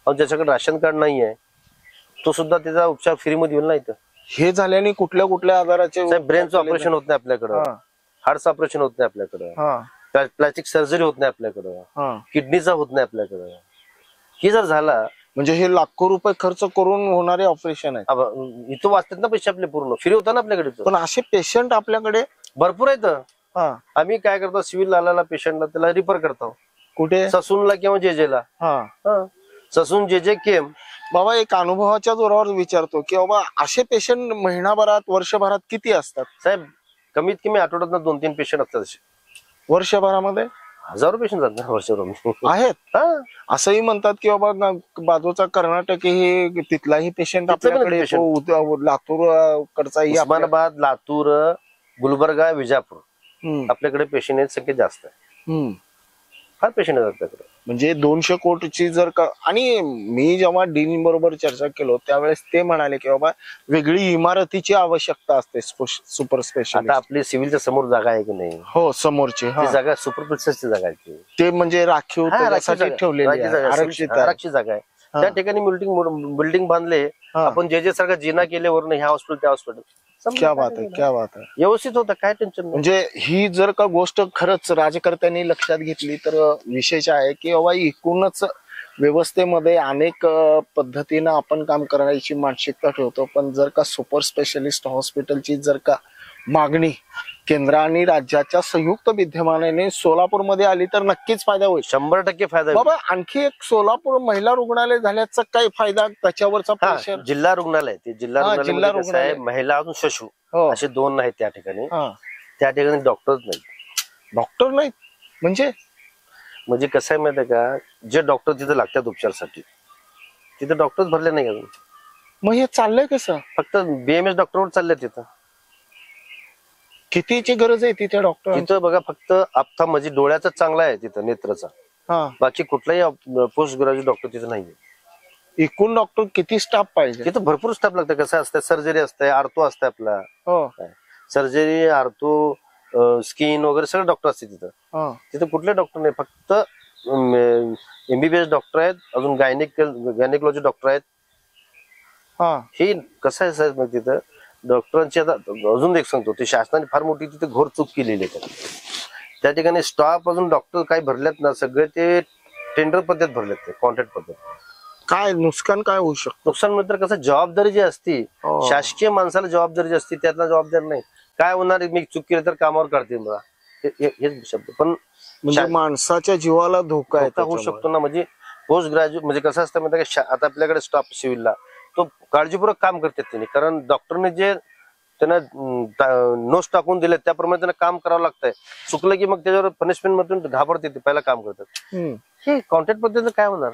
आणि ज्याच्याकडे राशन कार्ड नाही आहे तो सुद्धा त्याचा उपचार फ्रीमध्ये होईल ना इथं. हे झाल्याने कुठल्या कुठल्या आजाराचे? ब्रेनचं ऑपरेशन होत नाही आपल्याकडं, हार्टचं ऑपरेशन होत नाही आपल्याकडं, प्लास्टिक सर्जरी होत नाही आपल्याकडं, किडनीचा होत नाही आपल्याकडं. ही जर झाला म्हणजे हे लाखो रुपये खर्च करून होणारे ऑपरेशन आहे. इथं वाचतात ना पैसे आपले, पूर्ण फ्री होता ना आपल्याकडे. पण असे पेशंट आपल्याकडे भरपूर आहेत. आम्ही काय करतो, सिव्हिल आलेला पेशंटला त्याला रिफर करतो कुठे, ससूनला किंवा जेजेला. ससून जे केम. बाबा एक अनुभवाच्या जोरावर विचारतो की बाबा असे पेशंट महिनाभरात, वर्षभरात किती असतात साहेब? कमीत कमी आठवड्यात 2-3 पेशंट असतात. वर्षभरामध्ये हजारो पेशंट जातात वर्षभर आहेत. असंही म्हणतात की बाबा बाजूचा कर्नाटक हे तिथलाही पेशंट आपल्याकडे, लातूर कडचाही, उस्मानाबाद, लातूर, गुलबर्गा, विजापूर आपल्याकडे पेशंट संख्या जास्त आहे. फार पेशंट आहेत आपल्याकडे. म्हणजे 200 कोटीची जर का. आणि मी जेव्हा डीन बरोबर चर्चा केलो त्यावेळेस ते म्हणाले की बाबा वेगळी इमारतीची आवश्यकता असते सुपर स्पेशालिस्ट. आता आपली सिव्हिलच्या समोर जागा आहे की नाही? हो, समोरची जागा सुपर स्पेशालिस्टची जागा आहे. ते म्हणजे राखीव ठेवलेली आरक्षित जागा आहे. त्या ठिकाणी बिल्डिंग बांधले आपण, जे सारखं जिना केले वरून ह्या हॉस्पिटल त्या हॉस्पिटल. क्या बात आहे, क्या बात आहे. व्यवस्थित होतं, काय टेन्शन. म्हणजे ही जर का गोष्ट खरंच राजकर्त्यांनी लक्षात घेतली तर विशेष आहे की बाबा एकूणच व्यवस्थेमध्ये अनेक पद्धतीनं आपण काम करण्याची मानसिकता ठेवतो, पण जर का सुपर स्पेशालिस्ट हॉस्पिटलची जर का मागणी केंद्र आणि राज्याच्या संयुक्त विद्यमानाने सोलापूरमध्ये आली तर नक्कीच फायदा होईल. 100% फायदा होईल. बाबा आणखी एक सोलापूर महिला रुग्णालय झाल्याचा काही फायदा त्याच्यावरचा हा, प्रेशर? जिल्हा रुग्णालय ते जिल्हा हा, रुग्णालय जिल्हा म्हणजे कसं आहे, रुग्णालय. महिला अजून शशू हो. असे 2 आहेत त्या ठिकाणी. हा. त्या ठिकाणी डॉक्टरच नाही. डॉक्टर नाही म्हणजे कसं आहे माहिती आहे का, जे डॉक्टर तिथे लागतात उपचारासाठी तिथे डॉक्टरच भरले नाही अजून. मग हे चाललंय कसं? फक्त BMS डॉक्टरवर चालले तिथं. कितीची गरज आहे तिथे डॉक्टर? तिथं बघा फक्त आपथा म्हणजे डोळ्याचा चांगला आहे तिथं, नेत्राचा. हा. बाकी कुठलाही पोस्ट ग्रॅज्युएट डॉक्टर तिथं नाहीये. एकूण डॉक्टर किती स्टाफ पाहिजे? तिथं भरपूर स्टाफ लागतं. कसं असतं, सर्जरी असते, आर्थो असते आपला, हो. सर्जरी, आर्थो, स्किन वगैरे सगळे डॉक्टर असते तिथं. हा. तिथं कुठले डॉक्टर नाही, फक्त MBBS डॉक्टर आहेत, अजून गायनेकॉलॉजी डॉक्टर आहेत. हा. हे कसं आहे साहेब, मग तिथं डॉक्टरांची आता अजून एक सांगतो, ते शासनाने फार मोठी तिथे घोर चूक केलेली आहे. त्या ठिकाणी स्टाफ अजून डॉक्टर काही भरलेत ना, सगळे ते टेंडर पद्धत भरलेत, ते कॉन्ट्रॅक्ट पद्धत. काय नुकसान काय होऊ शकतं? नुकसान म्हणजे कसं, जबाबदारी जी असती, हो. शासकीय माणसाला जबाबदारी जी असते, त्यातला जबाबदारी नाही. काय होणार, मी चूक केली तर कामावर काढतील मला, हेच शब्द. पण म्हणजे माणसाच्या जीवाला धोका आहे होऊ शकतो ना. म्हणजे पोस्ट ग्रॅज्युएट म्हणजे कसं असतं माहिती आहे का, आता आपल्याकडे स्टाफ सिव्हिलला तो काळजीपूर्वक काम करतात त्यांनी, कारण डॉक्टरने जे त्यांना नोट्स टाकून दिले त्याप्रमाणे त्यांना काम करावं लागतंय. चुकलं की मग त्याच्यावर पनिशमेंट मधून घाबरते, ते पहिला काम करतात. हे कॉन्ट्रॅक्ट पद्धतीनं काय होणार?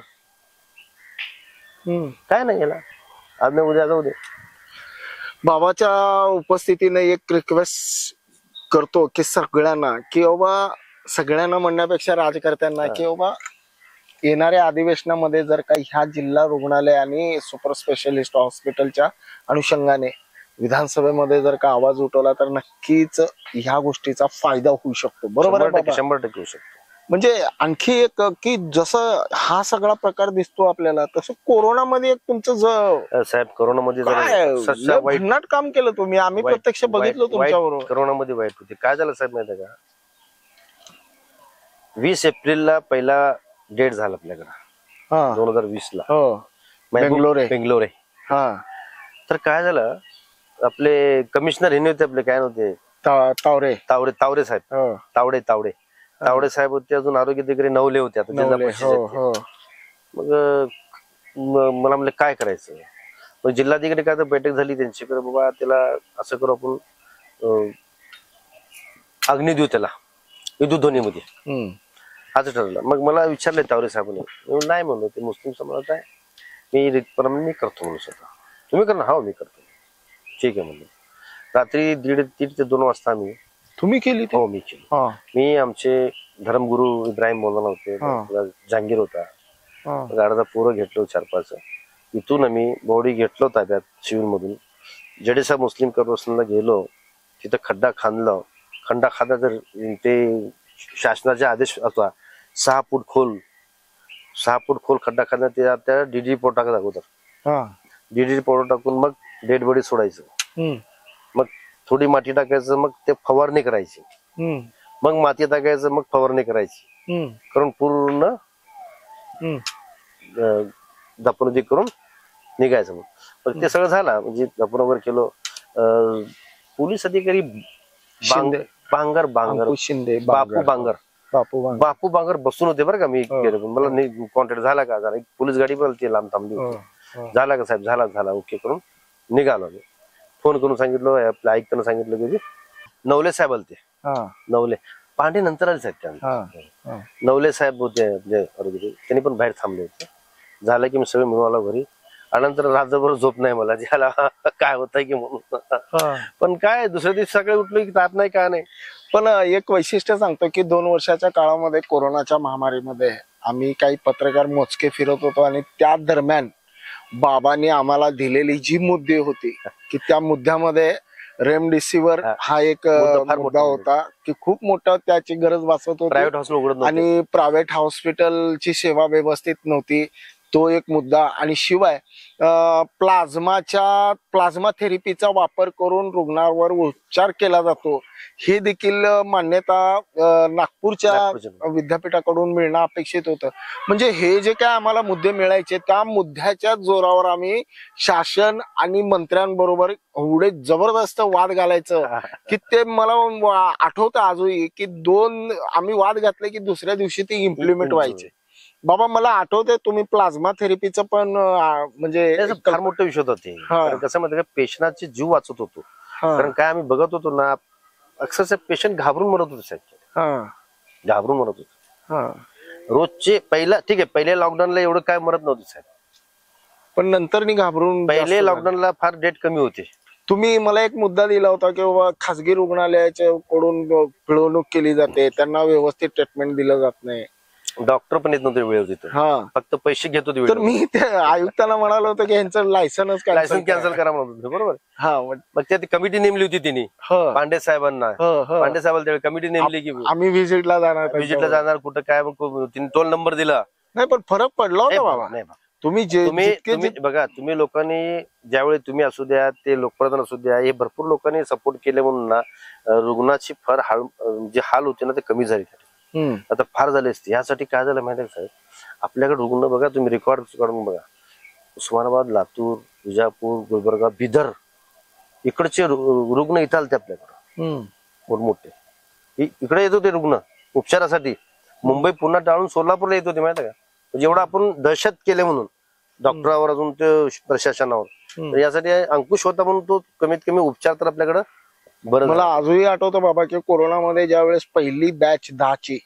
काय नाही याला, आज नाही उद्या जाऊ दे. बाबाच्या उपस्थितीने एक रिक्वेस्ट करतो की सगळ्यांना, की बाबा सगळ्यांना म्हणण्यापेक्षा राजकर्त्यांना, की बाबा येणाऱ्या अधिवेशनामध्ये जर काही ह्या जिल्हा रुग्णालय आणि सुपर स्पेशालिस्ट हॉस्पिटलच्या अनुषंगाने विधानसभेमध्ये जर का आवाज उठवला तर नक्कीच ह्या गोष्टीचा फायदा होऊ शकतो. बरोबर आहे बाबा? 100% होऊ शकतो. म्हणजे आणखी एक की जसं हा सगळा प्रकार दिसतो आपल्याला, तसं कोरोनामध्ये एक तुमचं साहेब, कोरोनामध्ये भन्नाट काम केलं तुम्ही, आम्ही प्रत्यक्ष बघितलं तुमच्याबरोबर. कोरोनामध्ये वाईट होते. काय झालं साहेब माहिती आहे का, 20 एप्रिलला पहिला डेट झाला आपल्याकडे, 2020 ला. बेंगलोर. हा. तर काय झालं, आपले कमिशनर हे नव्हते, आपले काय नव्हते, तावडे साहेब, तावडे साहेब होते. अजून आरोग्य अधिकारी नवले होते, आता जिल्हा परिषद. मग मला म्हणलं काय करायचं. मग जिल्हाधिकारी काय तर बैठक झाली त्यांच्याकडे, बाबा त्याला असं करू आपण, अग्नी देऊ त्याला विद्युतध्वनीमध्ये, असं ठरवलं. मग मला विचारलं तावरे साहेबांनी, नाही म्हणलो ते मुस्लिम समाजात आहे, मी करतो म्हणून स्वतः. तुम्ही करणार? हो मी करतो. ठीक आहे म्हणलं. रात्री 1:30 ते 2 वाजता आम्ही. तुम्ही केली? हो मी केली. मी, आमचे धर्मगुरू इब्राहिम मौलाना होते, जहांगीर होता, अर्धा पोरं घेतलो 4-5. इथून आम्ही बॉडी घेतलो ताब्यात सिव्हिल मधून, जडेसा मुस्लिम कॉर्पोरेशनला गेलो. तिथं खड्डा खांदा तर ते शासनाचा आदेश होता, 6 फूट खोल खड्डा खांदा, त्या DD रिपोर्ट टाकत अगोदर. DD रिपोर्ट टाकून मग डेड बॉडी सोडायचं, मग थोडी माती टाकायचं, मग ते फवारणी करायची, मग माती टाकायचं, मग फवारणी करायची, करून पूर्ण दफनविधी करून निघायचं. मग ते सगळं झालं, म्हणजे दफन वगैरे केलो. पोलीस अधिकारी बापू बांगर बसून होते बरं का. मी मला कॉन्टॅक्ट झाला का, झाला पोलीस गाडी पण ती लांब थांबली होती. झाला का साहेब? झाला ओके करून निघालो. फोन करून सांगितलं, आपल्या आयुक्तांना सांगितलं की नवले साहेब आलते. नवले पांडे नंतर आले साहेब. नवले साहेब होते त्यांनी पण बाहेर थांबले होते. झालं की मी सगळं मिळून आलो घरी. नंतर रात्रभर झोप नाही मला, ज्याला काय होतंय की म्हणून. पण काय दुसऱ्या दिवशी सकाळी उठलो की ताप नाही, काय नाही. पण एक वैशिष्ट्य सांगतो की 2 वर्षाच्या काळामध्ये कोरोनाच्या महामारीमध्ये आम्ही काही पत्रकार मोजके फिरत होतो, आणि त्या दरम्यान बाबांनी आम्हाला दिलेली जी मुद्दे होती, की त्या मुद्द्यामध्ये रेमडेसिवीर हा एक मुद्दा होता, की खूप मोठा त्याची गरज भासत होती. प्रायव्हेट हॉस्पिटल आणि प्रायव्हेट हॉस्पिटलची सेवा व्यवस्थित नव्हती. तो एक मुद्दा. आणि शिवाय प्लाझ्मा थेरपीचा वापर करून रुग्णावर उपचार केला जातो, हे देखील मान्यता नागपूरच्या विद्यापीठाकडून मिळणं अपेक्षित होतं. म्हणजे हे जे काय आम्हाला मुद्दे मिळायचे, त्या मुद्द्याच्या जोरावर आम्ही शासन आणि मंत्र्यांबरोबर एवढे जबरदस्त वाद घालायचं की ते मला आठवतं आजही की आम्ही वाद घातले की दुसऱ्या दिवशी ती इम्प्लिमेंट व्हायचे. बाबा मला आठवतंय तुम्ही प्लाझ्मा थेरपीचं पण म्हणजे फार मोठा विषय होता ते. कसं माहिती का, पेशंटचे जीव वाचत होतो. कारण काय आम्ही बघत होतो ना, अक्षरशः पेशंट घाबरून मरत होते साहेब, घाबरून मरत होते रोजचे. ठीक आहे, पहिल्या लॉकडाऊनला एवढं काय मरत नव्हते साहेब, पण नंतर घाबरून पहिले लॉकडाऊनला फार डेट कमी होते. तुम्ही मला एक मुद्दा दिला होता की बाबा खासगी रुग्णालयाच्या कडून पिळवणूक केली जाते, त्यांना व्यवस्थित ट्रीटमेंट दिलं जात नाही, डॉक्टर पण येत नव्हते वेळेवर तिथं, फक्त पैसे घेत होते. तर मी त्या आयुक्तांना म्हणालो होतो की यांचं लायसन्स कॅन्सल करा म्हणून, बरोबर. मग त्या कमिटी नेमली होती तिने पांडे साहेबांना. पांडे साहेबांना त्यावेळी कमिटी नेमली की आम्ही व्हिजिटला जाणार कुठं काय. मग तिने टोल नंबर दिला. नाही पण फरक पडला होता बाबा. नाही, तुम्ही बघा, तुम्ही लोकांनी ज्यावेळी तुम्ही असू द्या, ते लोकप्रधान असू द्या, हे भरपूर लोकांनी सपोर्ट केले म्हणून ना रुग्णाची फार जे हाल होते ना ते कमी झाले. आता फार झाले असते. यासाठी काय झालं माहिती आहे साहेब, आपल्याकडे रुग्ण बघा, तुम्ही रेकॉर्ड काढून बघा, उस्मानाबाद, लातूर, विजापूर, गुलबर्गा, बिदर इकडचे रुग्ण इथं आलते आपल्याकडे मोठमोठे. इकडे येत होते रुग्ण उपचारासाठी. मुंबई पुन्हा टाळून सोलापूरला येत होते माहिती आहे का. जेवढं आपण दहशत केले म्हणून डॉक्टरावर, अजून ते प्रशासनावर, यासाठी अंकुश होता म्हणून तो कमीत कमी उपचार तर आपल्याकडे बरं. मला अजूनही आठवतं बाबा की कोरोनामध्ये ज्या वेळेस पहिली बॅच 10ची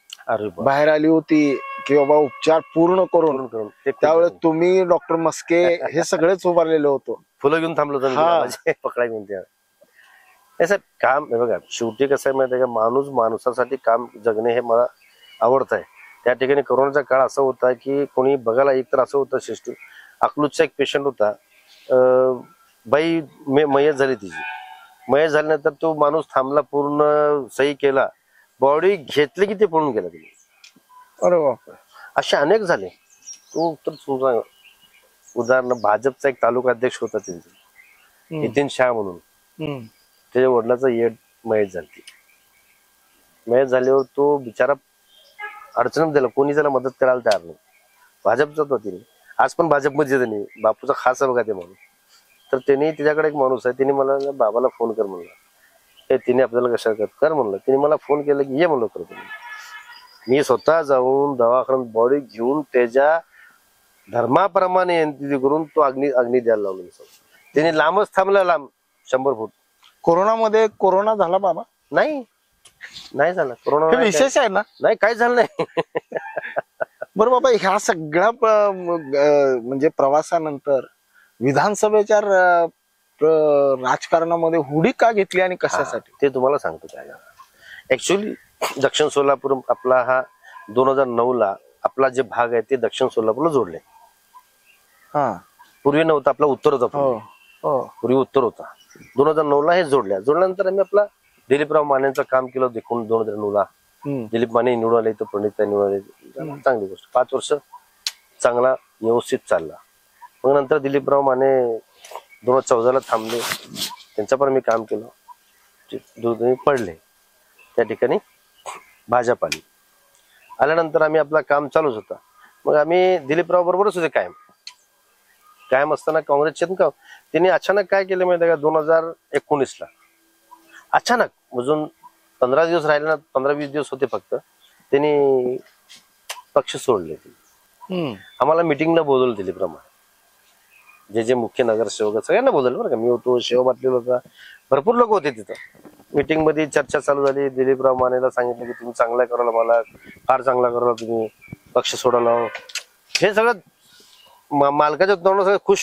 बाहेर आली होती की बाबा उपचार पूर्ण करून त्यावेळेस तुम्ही डॉक्टर मस्के हे सगळेच उभारलेलो होतो, फुलं घेऊन थांबलो होतो पकडा घेऊन. त्या काम बघा, शेवटी कसं आहे माहिती आहे का, माणूस माणसासाठी काम जगणे हे मला आवडत आहे. त्या ठिकाणी कोरोनाचा काळ असा होता की कोणी बघायला एक तर असं होतं सिस्टम. अकलूजचा एक पेशंट होता, बाई मयत झाली, तिची मयत झाल्यानंतर तो माणूस थांबला, पूर्ण सही केला, बॉडी घेतली की ते पळून गेला तिने. अरे बाप, असे अनेक झाले. तो तर समजा उदाहरण, भाजपचा एक तालुका अध्यक्ष होता त्यांचा, नितीन शाह म्हणून, त्याच्या वडिलाचा येड मयत झाली. मयत झाल्यावर तो बिचारा अडचणीत दिला, कोणी त्याला मदत करायला तयार नाही. भाजपचा तो तिने, आज पण भाजपमध्ये त्यांनी, बापूचा खास आहे बघा ते माणूस. तर त्यांनी, तिच्याकडे एक माणूस आहे, तिने मला बाबाला फोन कर म्हणला. तिने आपल्याला कशा कर म्हणलं. तिने मला फोन केला की ये म्हणलं करतो. मी स्वतः जाऊन दवाखान्यात बॉडी घेऊन त्याच्या धर्माप्रमाणे अंत्यविधी करून तो अग्नी द्यायला लावला. त्याने लांबच थांबला, लांब 100 फूट. कोरोनामध्ये कोरोना झाला बाबा? नाही झाला कोरोना. विशेष आहे ना? नाही, काय झालं नाही. बरं बाबा, ह्या सगळ्या म्हणजे प्रवासानंतर विधानसभेच्या राजकारणामध्ये हुडी का घेतली आणि कशासाठी ते तुम्हाला सांगतो. काय ऍक्च्युअली दक्षिण सोलापूर आपला हा 2009 ला आपला जे भाग आहे ते दक्षिण सोलापूरला जोडले. पूर्वी नव्हता, आपला उत्तर होता. पूर्वी उत्तर होता. 2009 ला हे जोडल्यानंतर आम्ही आपला दिलीपराव मानेंचं काम केलं. देखून 2009 ला दिलीप माने निवडून आले, तर पंडित निवडून आले. चांगली गोष्ट. 5 वर्ष चांगला व्यवस्थित चालला. मग नंतर दिलीपराव माने 2014 ला थांबले, त्यांच्या पण मी काम केलं. दोन्ही पडले. त्या ठिकाणी भाजप आली. आल्यानंतर आम्ही आपला काम चालूच होता. मग आम्ही दिलीपराव बरोबरच होते कायम असताना काँग्रेसचे त्यांनी अचानक काय केलं माहिती आहे का, 2019 ला अचानक अजून 15 दिवस राहिले ना, 15-20 दिवस होते फक्त, त्यांनी पक्ष सोडले. आम्हाला मिटिंगला बोलवलं दिलीपराव माने, जे मुख्य नगरसेवक सगळ्यांना बोलवलं बरं का. मी होतो, शेव पाटील होता, भरपूर लोक होते तिथं. मीटिंग मध्ये चर्चा चालू झाली. दिलीपराव मानेला सांगितलं की तुम्ही चांगला करायला, मला फार चांगला करायला, तुम्ही पक्ष सोडायला. हे सगळं मालकाच्या तोंडावर सगळं खुश.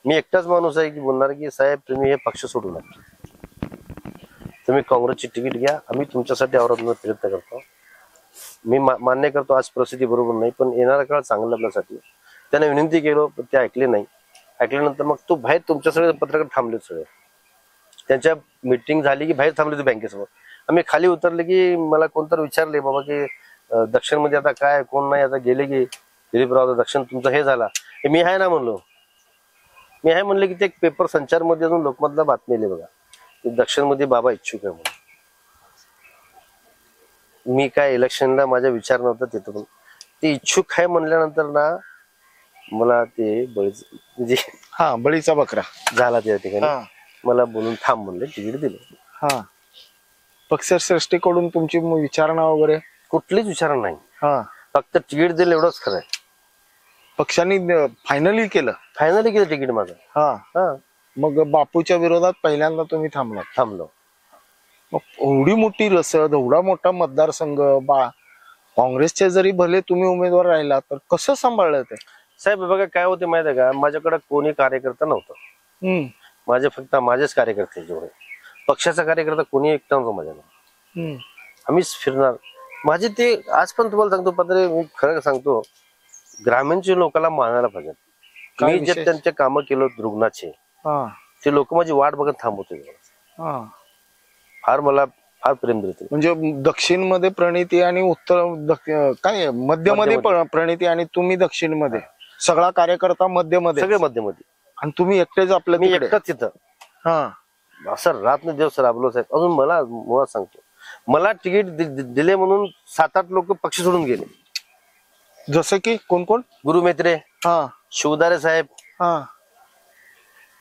मी एकटाच माणूस आहे की बोलणार की साहेब तुम्ही हे पक्ष सोडू नका, तुम्ही काँग्रेसची तिकीट घ्या, आम्ही तुमच्यासाठी आवरात प्रयत्न करतो. मी मान्य करतो आज परिस्थिती बरोबर नाही, पण येणारा काळ चांगला आपल्यासाठी. त्यांना विनंती केलो, पण ते ऐकले नाही. ऐकल्यानंतर मग तो बाहेर तुमच्या सगळे पत्रकार थांबले सगळे. त्यांच्या मीटिंग झाली की बाहेर थांबले होते बँकेसमोर. आम्ही खाली उतरले की मला कोणतरी विचारले बाबा की दक्षिण मध्ये आता काय, कोण नाही, आता गेले की दिलीपराव दक्षिण तुमचं हे झाला, हे मी आहे ना म्हणलो. मी आहे म्हणलं की ते पेपर संचार मध्ये अजून लोकमतला बातमी आली बघा, की दक्षिण मध्ये बाबा इच्छुक आहे म्हणून. मी काय इलेक्शनला माझा विचार नव्हता तिथं, पण ते इच्छुक आहे म्हणल्यानंतर ना मला ते बळीच म्हणजे हा, बळीचा बकरा झाला त्या ठिकाणी. हा मला बोलून थांब म्हणले, तिकीट दिलं. हा. पक्षश्रेष्ठीकडून तुमची विचारणा वगैरे कुठलीच विचार नाही, हा, फक्त तिकीट दिलं एवढंच खरं आहे. पक्षांनी फायनली केलं. फायनली केलं तिकीट माझं. हा. हा, मग बापूच्या विरोधात पहिल्यांदा तुम्ही थांबलात. थांबलो. मग एवढी मोठी रसद, एवढा मोठा मतदारसंघ, काँग्रेसचे जरी भले तुम्ही उमेदवार राहिला तर कसं सांभाळलं ते? साहेब बघा काय होते माहिती आहे का, माझ्याकडे कोणी कार्यकर्ता नव्हतं. माझे फक्त माझेच कार्यकर्ते जेवढे, पक्षाचा कार्यकर्ता कोणी एकटा नव्हतं माझ्याला. आम्हीच फिरणार. माझे ते आज पण तुम्हाला सांगतो पत्रे, मी खरं सांगतो, ग्रामीणच्या लोकांना मानायला पाहिजे. काय मी जे विशेष? त्यांचे कामं केलं रुग्णाचे, ते लोक माझी वाट बघत थांबत होते. फार मला फार प्रेम देते. म्हणजे दक्षिण मध्ये प्रणिती आणि उत्तर काय मध्यमध्ये प्रणिती आणि तुम्ही दक्षिण मध्ये, सगळा कार्यकर्ता मध्ये सगळे मध्ये आणि तुम्ही एकटेच आपल्या मी तिकडे. एकटाच तिथं. हा. असं रात्र दिवस राबलो साहेब. अजून मला मुळात सांगतो, मला तिकीट दिले म्हणून 7-8 लोक पक्ष सोडून गेले. जसे की कोण कोण? गुरु मेत्रे, हा शिवदारे साहेब, हा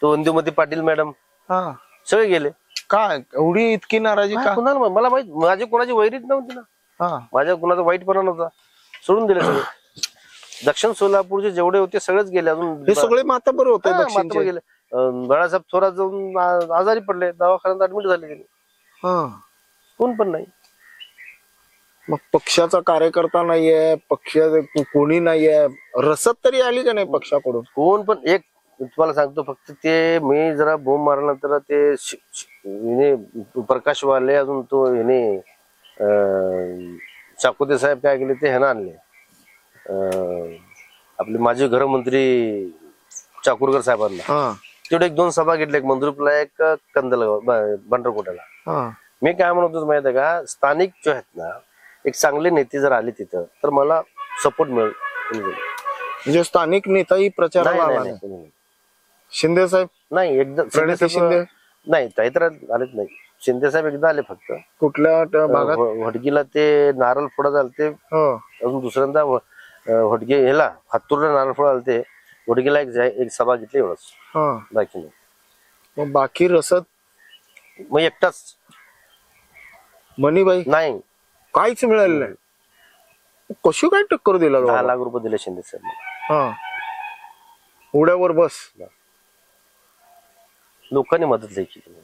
तो इंदुमती पाटील मॅडम, हा. सगळे गेले. काय एवढी इतकी नाराजी का? कुणाला मला माहित, माझी कोणाची वैरीच नव्हती ना, हा. माझ्या कुणाचा वाईटपणा नव्हता. सोडून दिले सगळे. दक्षिण सोलापूरचे जेवढे होते सगळेच गेले. अजून हे सगळे माता बरं होते हा, दक्षिणचे. मातबर गेले. बाळासाहेब थोरात जाऊन आजारी पडले, दवाखान्यात ऍडमिट झाले गेले. हा. कोण पण नाही. मग पक्षाचा कार्यकर्ता नाहीये, पक्ष कोणी नाहीये, रसद तरी आली का नाही पक्षाकडून? कोण पण एक तुम्हाला सांगतो, फक्त ते मी जरा बोंब मारल्यानंतर ते प्रकाश वाले, अजून तो हिने चाकोते साहेब काय केले, ते ह्यानं आणले, आपले माजी गृहमंत्री चाकूरकर साहेबांना. तेवढे 1-2 सभा घेतल्या, एक मंद्रुपला, एक कंदलगाव बंडरकोट्याला. मी काय म्हणतो माहित आहे का, स्थानिक जे आहेत ना, एक चांगले नेते जर आले तिथं तर मला सपोर्ट मिळेल. म्हणजे स्थानिक नेताही प्रचाराला आला नाही? शिंदे साहेब नाही, एकदा शिंदे नाही, काही तर आलेच नाही. शिंदे साहेब एकदा आले फक्त. कुठल्या भागात? वडगीला ते नारळ फोडा झालते. अजून दुसऱ्यांदा वडगे ह्याला हातूरला नारळ फोडा झालते. वडगीला एक सभा घेतली, एवढंच, बाकी नाही. मग बाकी रसद मग एकटाच. मणीबाई नाही, काहीच मिळालं नाही. कशी काय टक्कर दिला? 10 लाख रुपये दिले शिंदे साहेब. उड्यावर बस. लोकांनी मदत लई केली.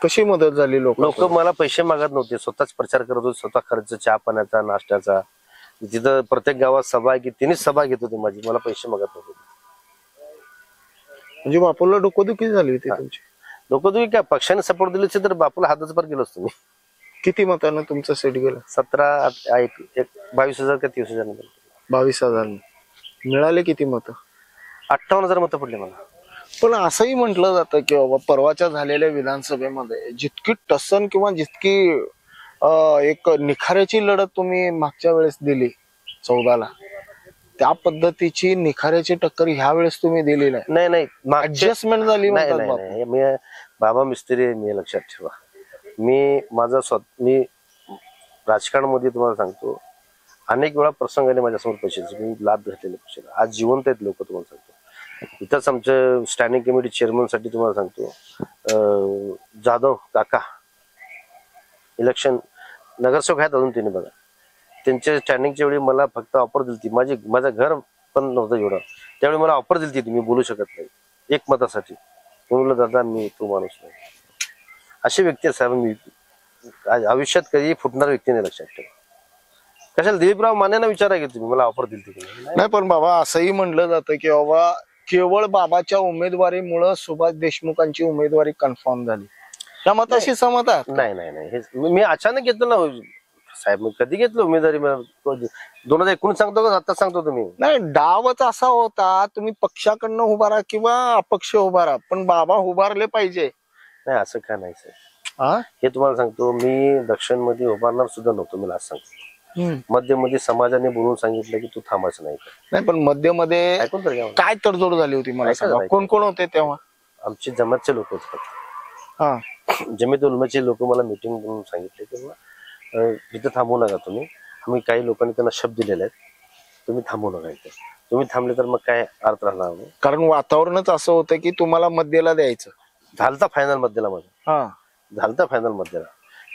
कशी मदत झाली? लोक मला पैसे मागत नव्हते, स्वतःच प्रचार करत होते, स्वतः खर्च, चहा पाण्याचा, नाश्त्याचा. तिथं प्रत्येक गावात सभा आहे की तिनेच सभा घेत होते माझी, मला पैसे मागत नव्हते. म्हणजे बापूला डोकोदुखी झाली होती तुमची? डोकोदुखी काय, पक्षाने सपोर्ट दिले तर बापूला हातच पर गेलो असतो मी. किती मतानं तुमचं सेट गेलं? 22,000 का 30,000? 22,000. मिळाले किती मत? 58,000 मतं पडले मला. पण असंही म्हटलं जातं की बाबा, परवाच्या झालेल्या विधानसभेमध्ये जितकी टसन किंवा जितकी एक निखाऱ्याची लढत तुम्ही मागच्या वेळेस दिली 14ला, त्या पद्धतीची निखाऱ्याची टक्कर ह्या वेळेस तुम्ही दिली नाही. नाही, ऍडजस्टमेंट झाली. मी बाबा मिस्त्री, मी लक्षात ठेवा, मी राजकारणामध्ये तुम्हाला सांगतो, अनेक वेळा प्रसंग आले माझ्यासमोर पैशाचे, मी लाभ घेतलेले पैशाला. आज जिवंत आहेत लोक, तुम्हाला सांगतो. इथंच आमच्या स्टँडिंग कमिटी चेअरमन साठी तुम्हाला सांगतो, जाधव काका इलेक्शन नगरसेवक आहेत अजून, त्यांनी बघा, त्यांच्या स्टँडिंगच्या वेळी मला फक्त ऑफर दिली. माझं घर पण नव्हतं एवढं, त्यावेळी मला ऑफर दिली, मी बोलू शकत नाही, एक मतासाठी. म्हणलं दादा, मी तो माणूस नाही. अशी व्यक्ती साहेब मी आयुष्यात कधी फुटणार व्यक्ती नाही, लक्षात ठेवा. कशाला दिलीपराव मानेना विचारा की तुम्ही मला ऑफर दिली? नाही, पण बाबा असंही म्हटलं जातं की बाबा केवळ बाबाच्या उमेदवारीमुळे सुभाष देशमुखांची उमेदवारी कन्फर्म झाली. त्या मताशी सहमत आहात? नाही, हे मी अचानक घेतलं ना साहेब. मी कधी घेतलं उमेदवारी? 2019 सांगतो का आता सांगतो तुम्ही? नाही, डावच असा होता, तुम्ही पक्षाकडनं उभारा किंवा अपक्ष उभारा, पण बाबा उभारले पाहिजे. नाही, असं काय नाही साहेब. हे तुम्हाला सांगतो, मी दक्षिण मध्ये उभारणार सुद्धा नव्हतो. मला आज सांगतो, मध्ये समाजाने बोलून सांगितलं की तू थांबायचं नाही. नाही पण मध्ये ऐकून तर घ्या. काय तडजोड झाली होती मला ऐका सांगा, जरा, कोण कोण होते तेव्हा? आमचे जमातचे लोक होते फक्त. हा जमीत उलमाचे लोक मला मीटिंग करून सांगितले की इथं थांबू नका तुम्ही. आम्ही काही लोकांनी त्यांना शब्द दिलेले आहेत, तुम्ही थांबू नका इथे. तुम्ही थांबले तर मग काय अर्थ राहणार नाही. कारण वातावरणच असं होतं की तुम्हाला मध्यला द्यायचं. झालता फायनल मध्यला माझं, हा झालता फायनल मध्यला.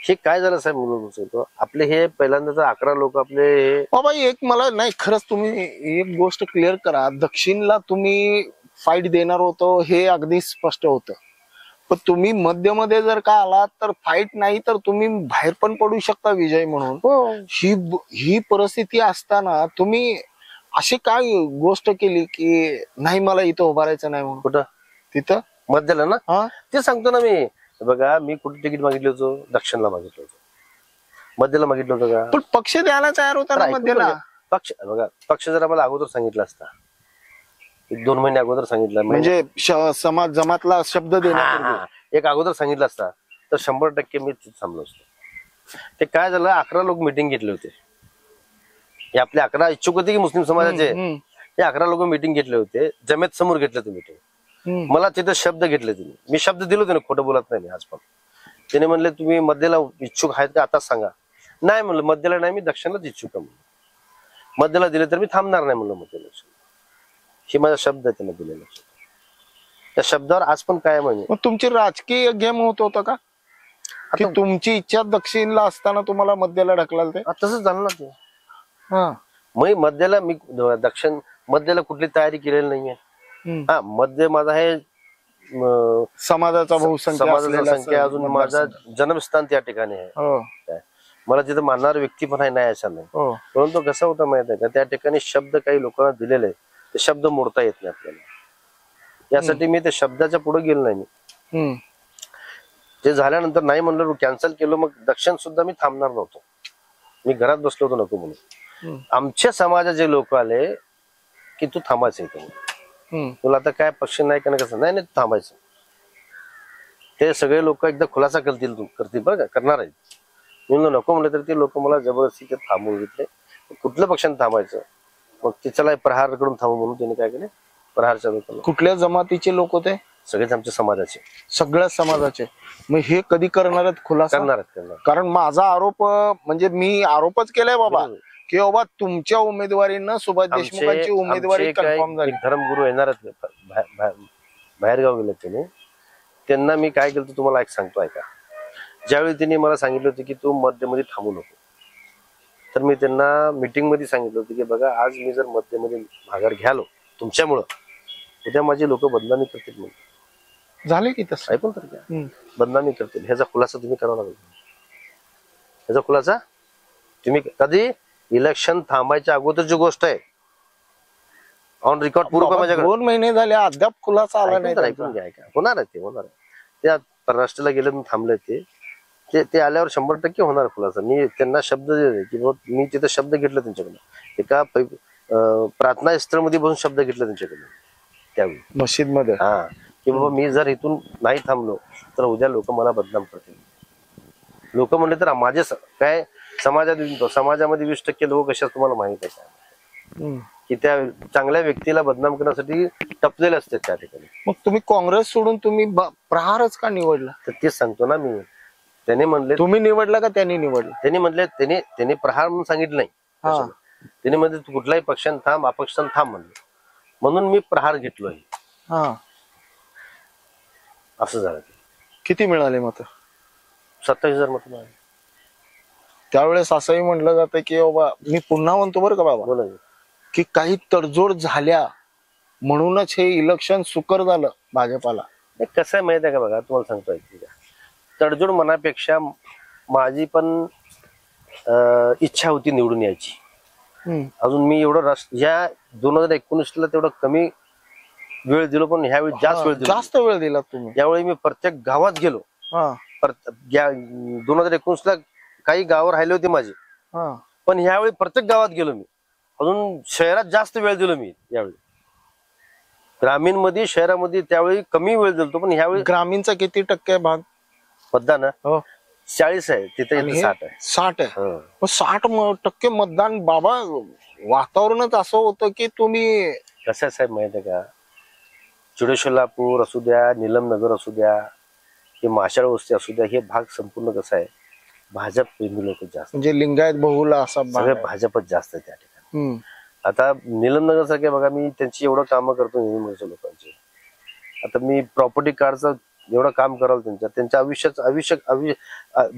हे काय झालं साहेब म्हणून सांगतो, आपले हे पहिल्यांदा 11 लोक आपले हे बाबा एक मला नाही खरंच तुम्ही एक गोष्ट क्लिअर करा, दक्षिणला तुम्ही फाईट देणार होतो हे अगदी स्पष्ट होतं, पण तुम्ही मध्ये जर का आलात तर फाईट नाही तर तुम्ही बाहेर पण पडू शकता विजय म्हणून. ही परिस्थिती असताना तुम्ही अशी काय गोष्ट केली की नाही मला इथं उभारायचं नाही म्हणून? कुठं तिथं मध्यला ना, हा ते सांगतो ना मी. बघा मी कुठे तिकीट मागितलं होतं, दक्षिणला मागितलं होतं, मध्यला मागितलं होतं का? पण पक्ष द्यायला तयार होता ना मध्यला. पक्ष बघा, पक्ष जर आम्हाला अगोदर सांगितलं असता, 1-2 महिने अगोदर सांगितलं म्हणजे समाज जमातला शब्द देण्यापूर्वी एक अगोदर सांगितलं असता तर 100% मी तिथे थांबलो असतो. ते काय झालं, 11 लोक मिटिंग घेतले होते. हे आपले 11 इच्छुक होते की मुस्लिम समाजाचे, हे 11 लोक मिटिंग घेतले होते. जमेत समोर घेतलं होतं मिटिंग. मला तिथे शब्द घेतले तुम्ही, मी शब्द दिलो त्याने, खोटं बोलत नाही मी आज पण. त्याने म्हणले तुम्ही मध्यला इच्छुक आहेत का आताच सांगा. नाही म्हणलं मध्यला नाही, मी दक्षिणलाच इच्छुक आहे म्हणलं. मध्यला दिले तर मी थांबणार नाही म्हणलं मध्यला. हे माझा शब्द आहे त्याने दिलेला. त्या शब्दावर आज पण काय म्हणजे तुमची राजकीय गेम होत होता का की तुमची इच्छा दक्षिणला असताना तुम्हाला मध्यला ढकलाल? ते तसंच झालं ना ते. हा मग मध्यला मी दक्षिण मध्यला कुठली तयारी केलेली नाहीये. हा मध्य माझा हे समाजाचा समाजाचा संख्या अजून माझा जन्मस्थान त्या ठिकाणी आहे. मला तिथं मानणारा व्यक्ती पण आहे, नाही अशा नाही. परंतु कसं होतं माहित आहे का, त्या ठिकाणी शब्द काही लोकांना दिलेले आहेत, ते शब्द मोडता येत नाही आपल्याला. यासाठी मी त्या शब्दाच्या पुढे गेलो नाही. ते झाल्यानंतर नाही म्हणलं, कॅन्सल केलं. मग दक्षिण सुद्धा मी थांबणार नव्हतो, मी घरात बसलो होतो नको म्हणून. आमच्या समाजाचे लोक आले की तू थांबायचं इथे, तुला आता काय पक्ष नाही का कसं नाही, नाही थांबायचं. ते सगळे लोक एकदा खुलासा करतील बरं का, करणार आहेत. म्हणून नको म्हणलं तर ते लोक मला जबरदस्ती ते थांबवून घेतले. कुठल्या पक्षाने थांबायचं, मग ते चला प्रहार कडून थांबू म्हणून त्यांनी काय केले, प्रहारच्या लोकांना. कुठल्या जमातीचे लोक होते? सगळेच आमच्या समाजाचे. सगळ्याच समाजाचे. मग हे कधी करणार आहेत खुलासा? करणार. कारण माझा आरोप म्हणजे मी आरोपच केलाय बाबा की बाबा तुमच्या उमेदवारीनं सुभाष देशमुखांची उमेदवारी कन्फर्म झाली. धर्मगुरू येणारच बाहेरगाव गेले त्याने, त्यांना मी काय केलं तुम्हाला एक सांगतो ऐका. ज्यावेळी त्यांनी मला सांगितलं होतं की तू मध्यमध्ये थांबू नको, तर मी त्यांना मीटिंग मध्ये सांगितलं होतं की बघा आज मी जर मध्यमध्ये माघार घ्यालो तुमच्यामुळं, उद्या माझी लोक बदनामी करतील म्हणून. झाले की तसं ऐकून तर घ्या, बदनामी करतील. ह्याचा खुलासा तुम्ही करावा लागेल. ह्याचा खुलासा तुम्ही कधी इलेक्शन थांबायच्या अगोदरची गोष्ट आहे, ऑन रेकॉर्ड पूर्व माझ्याकडे 2 महिने झाले अद्याप खुलासा आला नाही. ऐकून घ्या, होणार आहे ते, होणार आहे. त्या परराष्ट्राला गेले थांबले ते आल्यावर 100% होणार खुलासा. मी त्यांना शब्द दिले की मी तिथं शब्द घेतला त्यांच्याकडनं, एका प्रार्थना स्थळमध्ये बसून शब्द घेतला त्यांच्याकडनं त्यावेळी मस्जिद मध्ये. हा की बाबा मी जर इथून नाही थांबलो तर उद्या लोक मला बदनाम करतील. लोक म्हणले तर माझे काय समाजामध्ये 20% लोक कशा तुम्हाला माहित आहे का, की त्या चांगल्या व्यक्तीला बदनाम करण्यासाठी टपलेले असतात त्या ठिकाणी. मग तुम्ही काँग्रेस सोडून तुम्ही प्रहारच का निवडला? तर तेच सांगतो ना मी. त्याने म्हणले तुम्ही निवडला का त्यांनी निवडलं? त्यांनी म्हणले, त्यांनी प्रहार म्हणून सांगितलं नाही. त्यांनी म्हणले तू कुठल्याही पक्षाने थांब, अपक्षाने थांब म्हणले, म्हणून मी प्रहार घेतलोय. असं झालं. किती मिळाले मत? 27,000 मत मिळाले. त्यावेळेस असंही म्हटलं जातं की बाबा, मी पुन्हा म्हणतो बरं का बाबा, बोला की काही तडजोड झाल्या म्हणूनच हे इलेक्शन सुकर झालं भाजपाला. कसं आहे माहित आहे का बघा, तुम्हाला सांगतोय, तडजोड मनापेक्षा माझी पण इच्छा होती निवडून यायची. अजून मी एवढं या 2019ला तेवढं कमी वेळ दिलो, पण ह्यावेळी जास्त वेळ दिला तुम्ही. यावेळी मी प्रत्येक गावात गेलो. 2019ला काही गावं राहिले होते माझे, पण ह्यावेळी प्रत्येक गावात गेलो मी. अजून शहरात जास्त वेळ दिलो मी यावेळी. ग्रामीण मध्ये शहरामध्ये त्यावेळी कमी वेळ दिलतो, पण ह्यावेळी ग्रामीणचा किती टक्के भाग मतदान 40 आहे तिथे, आणि इथे हे 60 आहे. 60 आहे. हं. मग 60% मतदान बाबा. वातावरणच असं होतं की तुम्ही. कसं आहे साहेब माहिती आहे का, चिडोशोलापूर असू द्या, नीलमनगर असू द्या, हे माशाळ वस्ती असू द्या, हे भाग संपूर्ण कसं आहे, भाजप प्रेमी लोक जास्त, म्हणजे लिंगायत बहुल असा भाग सगळे आहे. भाजपच जास्त आहे त्या ठिकाणी. हम्म. आता नीलमनगर सारखे बघा, मी त्यांची एवढं कामं करतो नीलमनगरच्या लोकांची. आता मी प्रॉपर्टी कार्डचं एवढं काम करावं त्यांच्या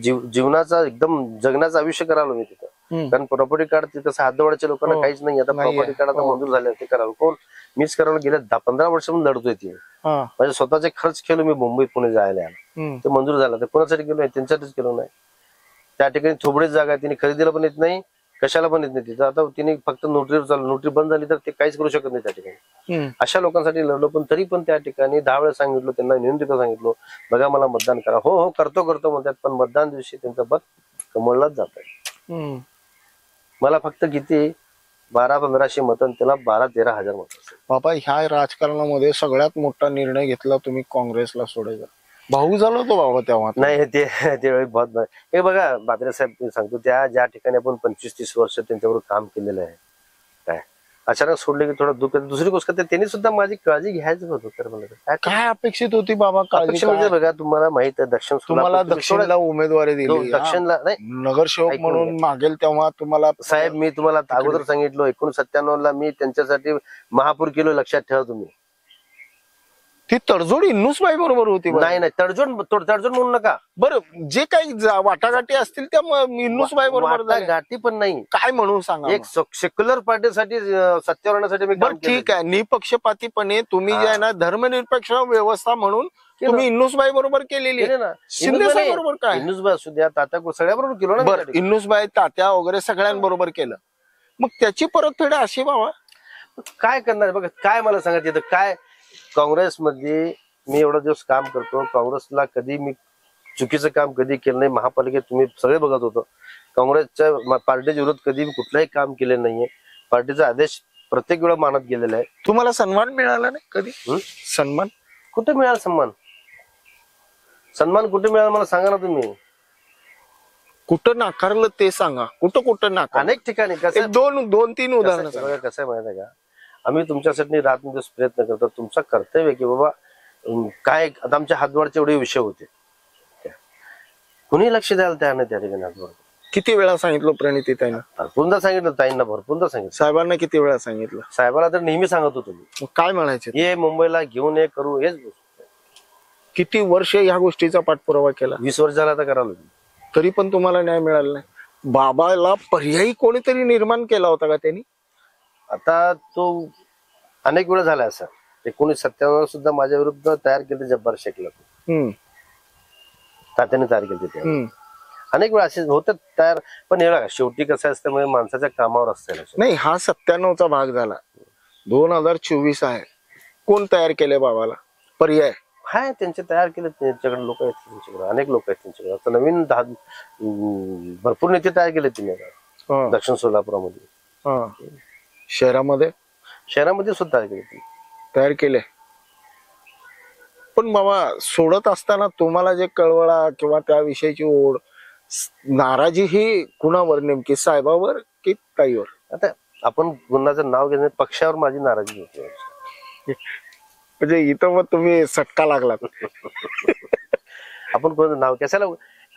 जीवनाचा एकदम जगण्याचं आयुष्य करावं मी तिथं. हम्म. कारण प्रॉपर्टी कार्ड तिथं हातदोड्याच्या लोकांना हो. काहीच नाही. आता नाहीये. प्रॉपर्टी कार्ड आता हो. मंजूर झाले, ते करावं कोण? मीच करावं. गेल्या 15 वर्षापासून लढतोय ती. हा. माझे स्वतःचे खर्च केलो मी मुंबईत पुणे जायला. हम्म. ते मंजूर झालं. ते कोणासाठी केलं? त्यांच्यासाठीच केलं नाही. त्या ठिकाणी थोबडीच जागा आहे, तिने खरेदीला पण येत नाही, कशाला पण येत नाही तिथं. आता तिने फक्त नोटरीवर चालू, नोटरी बंद झाली तर ते काहीच करू शकत नाही त्या ठिकाणी. हम्म. अशा लोकांसाठी लढलो. पण तरी पण त्या ठिकाणी 10 वेळा सांगितलं त्यांना, विनंतीला सांगितलं, बघा मला मतदान करा. हो हो करतो म्हणतात, पण मतदान दिवशी त्यांचं मत कमळलाच जात आहे. हम्म. मला फक्त किती 1200-1500 मतं, त्याला 12-13 हजार मतं असेल. बाबा ह्या राजकारणामध्ये सगळ्यात मोठा निर्णय घेतला तुम्ही काँग्रेसला सोडायचा. भाऊ झाला तो बाबा तेव्हा. नाही ते त्यावेळी बहुत नाही. हे बघा बात्रे साहेब, मी सांगतो, त्या ज्या ठिकाणी आपण 25-30 वर्ष त्यांच्यावर काम केलेलं आहे, काय अचानक सोडले की थोडं दुःख. दुसरी गोष्ट त्यांनी सुद्धा माझी काळजी घ्यायचं होतं. तर मला काय अपेक्षित होती बाबा काळजी? अपेक्षा म्हणजे बघा, तुम्हाला माहित आहे दक्षिण तुम्हाला सोलापूर, दक्षिणला उमेदवारी दिली. दक्षिणला नाही नगरसेवक ऐकून म्हणून मागेल तेव्हा तुम्हाला. साहेब, मी तुम्हाला अगोदर सांगितलं 1997 ला मी त्यांच्यासाठी महापूर केलो, लक्षात ठेवा तुम्ही. ती तडजोड इन्नुसबाई बरोबर होती. नाही नाही, तडजोड म्हणू नका. बरं, जे काही वाटाघाटी असतील त्या इन्नुसबाई बरोबर झाल्या. गाठी पण नाही. काय म्हणून सांगा. एक सेक्युलर पार्टीसाठी सत्तेवर आणण्यासाठी मी बरं ठीक आहे, निपक्षपातीपणे तुम्ही जे आहे ना, धर्मनिरपेक्ष व्यवस्था म्हणून तुम्ही इन्नुसबाई बरोबर केलेली आहे. शिंदे साहेब बरोबर काय? इंदुसबाई असू द्या, तात्या सगळ्या बरोबर केलो ना. बरं, इन्नुसबाई, तात्या वगैरे सगळ्यांबरोबर केलं. मग त्याची परतफेड अशी बाबा काय करणार बघा. काय मला सांगायचं येतं काय, काँग्रेसमध्ये मी एवढा दिवस काम करतो, काँग्रेसला कधी मी चुकीचं काम कधी केलं नाही. महापालिकेत तुम्ही सगळे बघत होतो, काँग्रेसच्या पार्टीच्या विरोध कधी मी कुठलंही काम केलेलं नाहीये. पार्टीचा आदेश प्रत्येक वेळा मानत गेलेला आहे. तुम्हाला सन्मान मिळाला नाही कधी? सन्मान कुठे मिळाला? सन्मान कुठे मिळाला मला सांगा ना तुम्ही. कुठं नाकारलं ते सांगा. कुठं नाकारलं? अनेक ठिकाणी. कसं दोन तीन उदाहरणं सांगा. कसं आहे माहिती आहे का, आम्ही तुमच्यासाठी रात्रंदिवस प्रयत्न करतो. तुमचा कर्तव्य आहे की बाबा काय. आता आमच्या हातवरचे एवढे विषय होते, कुणी लक्ष द्यायला तयार नाही त्या ठिकाणी. हातवर किती वेळा सांगितलं प्रणितीताईंना? भरपूरदा सांगितलं, ताईंना भरपूरदा सांगितलं, साहेबांना किती वेळा सांगितलं? साहेबाला तर नेहमी सांगत होतो मी. मग काय म्हणायचे? ये मुंबईला घेऊन ये, करू, हेच. किती वर्ष ह्या गोष्टीचा पाठपुरावा केला? 20 वर्ष झाला आता करायला. तरी पण तुम्हाला न्याय मिळाला नाही. बाबाला पर्यायी कोणीतरी निर्माण केला होता का त्यांनी? आता तो अनेक वेळा झाला असं. 1997 सुद्धा माझ्या विरुद्ध तयार केले जब्बार शेखला, तात्याने तयार केले. अनेक वेळा असे होतात तयार. पण हे बघा, शेवटी कसं असतं म्हणजे माणसाच्या कामावर असतं. नाही, हा 97चा भाग झाला. 2024 आहे. कोण तयार केले बाबाला पर्याय? हाय, त्यांचे तयार केले, त्यांच्याकडे लोक आहेत, त्यांच्याकडे अनेक लोक आहेत त्यांच्याकडे. आता नवीन भरपूर नेते तयार केले त्यांनी दक्षिण सोलापुरामध्ये. शहरामध्ये सुद्धा तयार केले. पण बाबा सोडत असताना तुम्हाला जे कळवळा किंवा त्याविषयीची ओढ, नाराजी ही कुणावर नेमकी? साहेबावर की ताईवर? आता आपण गुन्ह्याचं नाव घेणे, पक्षावर माझी नाराजी होती. म्हणजे इथं मग तुम्ही सटका लागला. आपण कोणाचं नाव कशाला,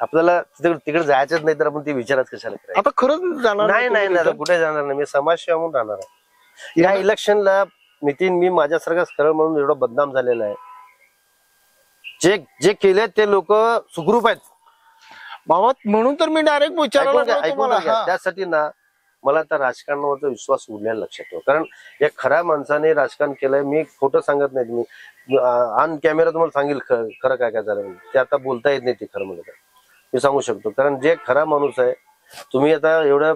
आपल्याला तिकडे जायचंच नाही तर आपण ते विचारच कशाला करायचं? आता खरंच जाणार नाही, कुठे जाणार नाही. मी समाजसेवा म्हणून राहणार आहे. या इलेक्शनला नितीन, मी माझ्यासारखा सरळ म्हणून एवढं बदनाम झालेला आहे. जे केले ते लोक सुखरूप आहेत बाबा, म्हणून तर मी डायरेक्ट विचारलं. त्यासाठी ना मला आता राजकारणावरचा विश्वास उडलेला लक्षात ठेवा. कारण या खऱ्या माणसाने राजकारण केलंय. मी खोटं सांगत नाही. मी ऑन कॅमेरा तुम्हाला सांगेल खरं काय काय झालं. ते आता बोलता येत नाही ते खरं म्हणलं तर मी सांगू शकतो. कारण जे खरा माणूस आहे, तुम्ही आता एवढं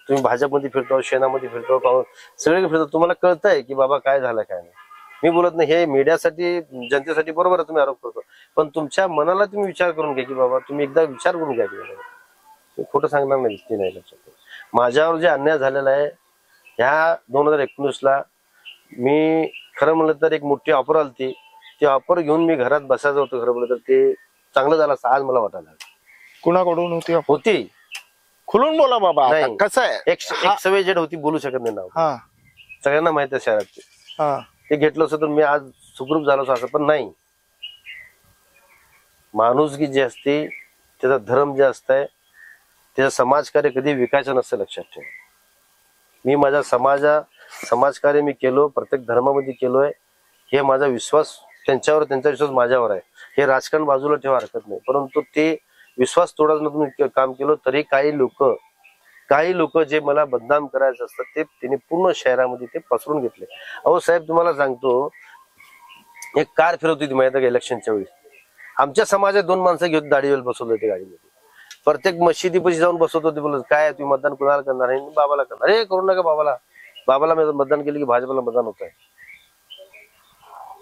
तुम्ही भाजपमध्ये फिरतो, सेनामध्ये फिरतो, सगळीकडे फिरतो, तुम्हाला कळतंय की बाबा काय झालं काय नाही. मी बोलत नाही, हे मीडियासाठी जनतेसाठी बरोबर तुम्ही आरोप करतो, पण तुमच्या मनाला तुम्ही विचार करून घ्या की बाबा, तुम्ही एकदा विचार करून घ्या की बाबा, खोटं सांगणार नाही. ते नाही लक्षात. माझ्यावर जे अन्याय झालेला आहे ह्या 2019ला, मी खरं म्हणलं तर एक मोठी ऑफर आली. ती ऑफर घेऊन मी घरात बसायचं होतं. खरं म्हणलं तर ते चांगलं झालं असं आज मला वाटायला. कुणाकडून होती होती. खुलून बोला बाबा. आता नाही. कसं आहे एक सवय होती, बोलू शकत नाही नाव. हा सगळ्यांना माहित आहे शहरात. हा ते घेतलं असतं तर मी आज सुखरूप झालो असं, असं पण नाही. माणुसकी जी असते, त्याचा धर्म जे असतंय, त्याचं समाजकार्य कधी विकायचं नसतं, लक्षात ठेवा. मी माझ्या समाजकार्य मी केलो, प्रत्येक धर्मामध्ये केलोय. हे माझा विश्वास त्यांच्यावर, त्यांचा विश्वास माझ्यावर आहे. हे राजकारण बाजूला ठेवा, हरकत नाही, परंतु ते विश्वास तोडायला तुम्ही काम केलं तरी काही लोक जे मला बदनाम करायचं असतात ते त्यांनी पूर्ण शहरामध्ये ते पसरून घेतले. अहो साहेब, तुम्हाला सांगतो, एक कार फिरवत होती माहिती का इलेक्शनच्या वेळी. आमच्या समाजात 2 माणसं घेऊन दाढीवर बसवले होते गाडीमध्ये. प्रत्येक मशिदीपाशी जाऊन बसवत होते. बोलत काय तुम्ही मतदान कुणाला करणार आहे? बाबाला करणार. अरे करू नका बाबाला मतदान केलं की भाजपला मतदान होत आहे.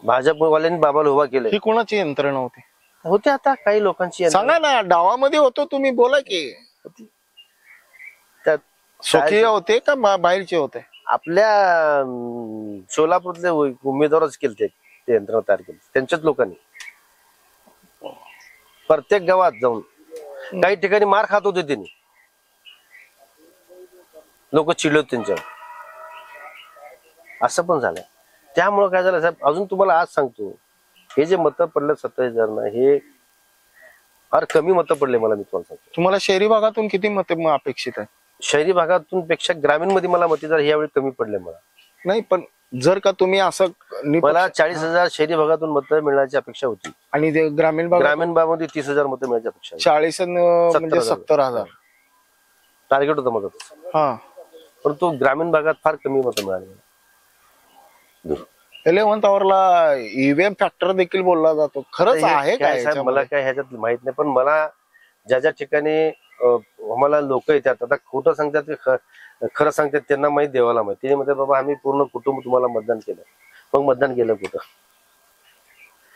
भाजपवाल्यांनी बाबाला उभा केलंय. ही कोणाची यंत्रणा होते आता काही लोकांची. सांगा ना, डावामध्ये होतो तुम्ही, बोला की. त्यात स्वकीय होते का बाहेरचे होते? आपल्या सोलापूरले उमेदवारच केलते, ते यंत्रणा तयार केली त्यांच्याच लोकांनी. प्रत्येक गावात जाऊन काही ठिकाणी मार खात होते त्यांनी, लोक चिडले होते त्यांच्यावर. असं पण झालं. त्यामुळे काय झालं साहेब, अजून तुम्हाला आज सांगतो, हे जे मतं पडले 27,000 ना, हे फार कमी मतं पडले मला. मी तुम्हाला सांगतो, तुम्हाला शहरी भागातून किती मते अपेक्षित आहे? शहरी भागातून पेक्षा ग्रामीण मध्ये मला मते यावेळी कमी पडले मला. नाही, पण जर का तुम्ही असं मला 40,000 शहरी भागातून मतं मिळण्याची अपेक्षा होती, आणि ग्रामीण भागामध्ये 30,000 मतं मिळण्याची अपेक्षा. 40 म्हणजे 70,000 टार्गेट होतं माझं. हा, परंतु ग्रामीण भागात फार कमी मतं मिळाली. 11th आवरला ईव्हीएम फॅक्टर देखील बोलला जातो. खरंच आहे काय साहेब, मला काय ह्याच्यात माहित नाही, पण मला ज्या ठिकाणी आम्हाला लोक येतात, आता खोटं सांगतात खरं सांगतात, त्यांना माहित, देवाला माहित. ते म्हणतात बाबा आम्ही पूर्ण कुटुंब तुम्हाला मतदान केलं. मग मतदान केलं कुठं?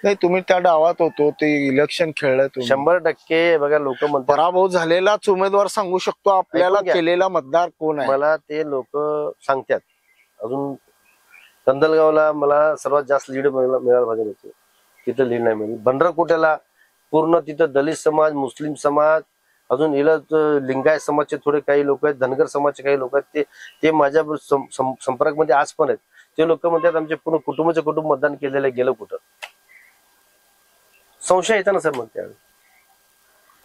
नाही, तुम्ही त्या डावात होतो, ते इलेक्शन खेळलं तुम्ही. 100% बघा, लोक म्हणतात पराभव झालेलाच उमेदवार सांगू शकतो आपल्याला केलेला मतदार कोण आहे. मला ते लोक सांगतात. अजून कंदलगावला मला सर्वात जास्त लीड मिळायला पाहिजे होते, तिथं लीड नाही मिळाली. भंडारकोट्याला पूर्ण तिथं दलित समाज, मुस्लिम समाज, अजून लिंगायत समाजचे थोडे काही लोक आहेत, धनगर समाजचे काही लोक आहेत, ते माझ्या संपर्कामध्ये आज पण आहेत. ते लोक म्हणतात आमचे पूर्ण कुटुंबाचे कुटुंब मतदान केलेलं गेलं कुठं. संशय येतं ना सर मग त्यावेळी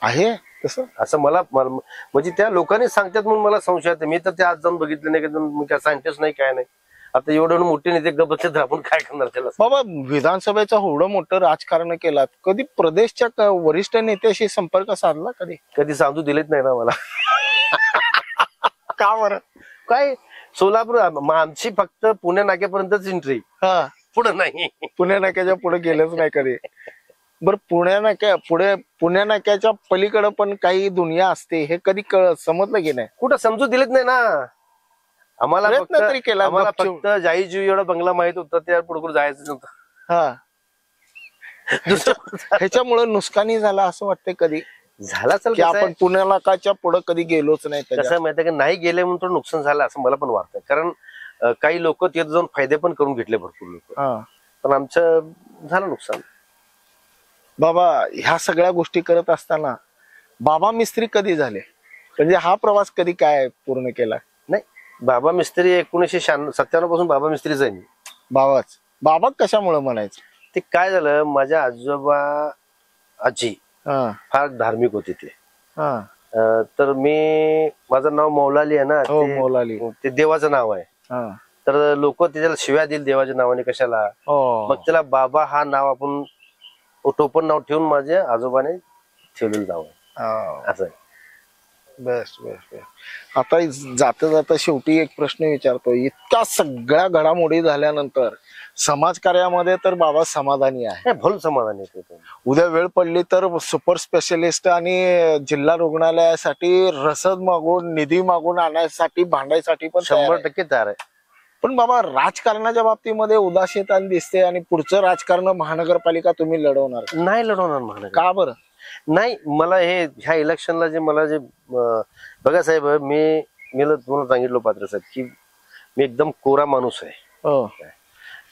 आहे तसं. असं मला म्हणजे त्या लोकांनी सांगतात म्हणून मला संशय येतो. मी तर ते आज जाऊन बघितलं नाही, मी काय सायंटिस्ट नाही, काय नाही. आता एवढे मोठे नेते गबसले तर आपण काय करणार त्याला? बाबा, विधानसभेचं एवढं मोठं राजकारण केलं, कधी प्रदेशच्या वरिष्ठ नेत्याशी संपर्क साधला? कधी सांगू दिलेच नाही ना मला. का बरं? काय सोलापूर आमची फक्त पुणे नाक्यापर्यंतच एंट्री, हा, पुढे नाही. पुणे नाक्याच्या पुढे गेलंच नाही कधी. बरं, पुणे नाक्याच्या पलीकडे पण काही दुनिया असते, हे कधी समजलं की नाही? कुठं समजू दिलेच नाही ना आम्हाला. फक्त जाई जीव एवढा बंगला माहित होता, त्या पुढे जायचं नव्हतं. हा, ह्याच्यामुळे नुकसानी झाला असं वाटतंय कधी? झाला चल, आपण पुणे नाकाच्या पुढे कधी गेलोच नाही. कसं माहितीये का, नाही गेले म्हणून थोडं नुकसान झालं असं मला पण वाटतंय. कारण काही लोक तिथे जाऊन फायदे पण करून घेतले, भरपूर लोक. पण आमचं झालं नुकसान. बाबा, ह्या सगळ्या गोष्टी करत असताना बाबा मिस्त्री कधी झाले? म्हणजे हा प्रवास कधी काय पूर्ण केला? नाही, बाबा मिस्त्री 1997 पासून बाबा मिस्त्रीच आहे मी. बाबा कशामुळे म्हणायचं? ते काय झालं, माझ्या आजोबा आजी फार धार्मिक होते ते. तर माझं नाव मौलाली आहे ना, मौलाली ते देवाचं नाव आहे. तर लोक त्याला शिव्या देईल देवाच्या नावाने कशाला. मग त्याला बाबा हा नाव आपण टोपण नाव ठेवून माझ्या आजोबाने ठेवलेलं नाव आहे, असं आहे. बस. आता जाता जाता शेवटी एक प्रश्न विचारतो. इतका सगळ्या घडामोडी झाल्यानंतर समाजकार्यामध्ये तर बाबा समाधानी आहे? भल समाधानी आहे. उद्या वेळ पडली तर सुपर स्पेशलिस्ट आणि जिल्हा रुग्णालयासाठी रसद मागून, निधी मागून आणण्यासाठी, भांडायसाठी पण 100% तयार आहे. पण बाबा, राजकारणाच्या बाबतीमध्ये उदासीनता दिसते, आणि पुढचं राजकारण महानगरपालिका तुम्ही लढवणार? नाही लढवणार महानगर. का बरं? नाही, मला ह्या इलेक्शनला मला बघा साहेब, मी तुम्हाला सांगितलं पात्र साहेब की मी एकदम कोरा माणूस आहे.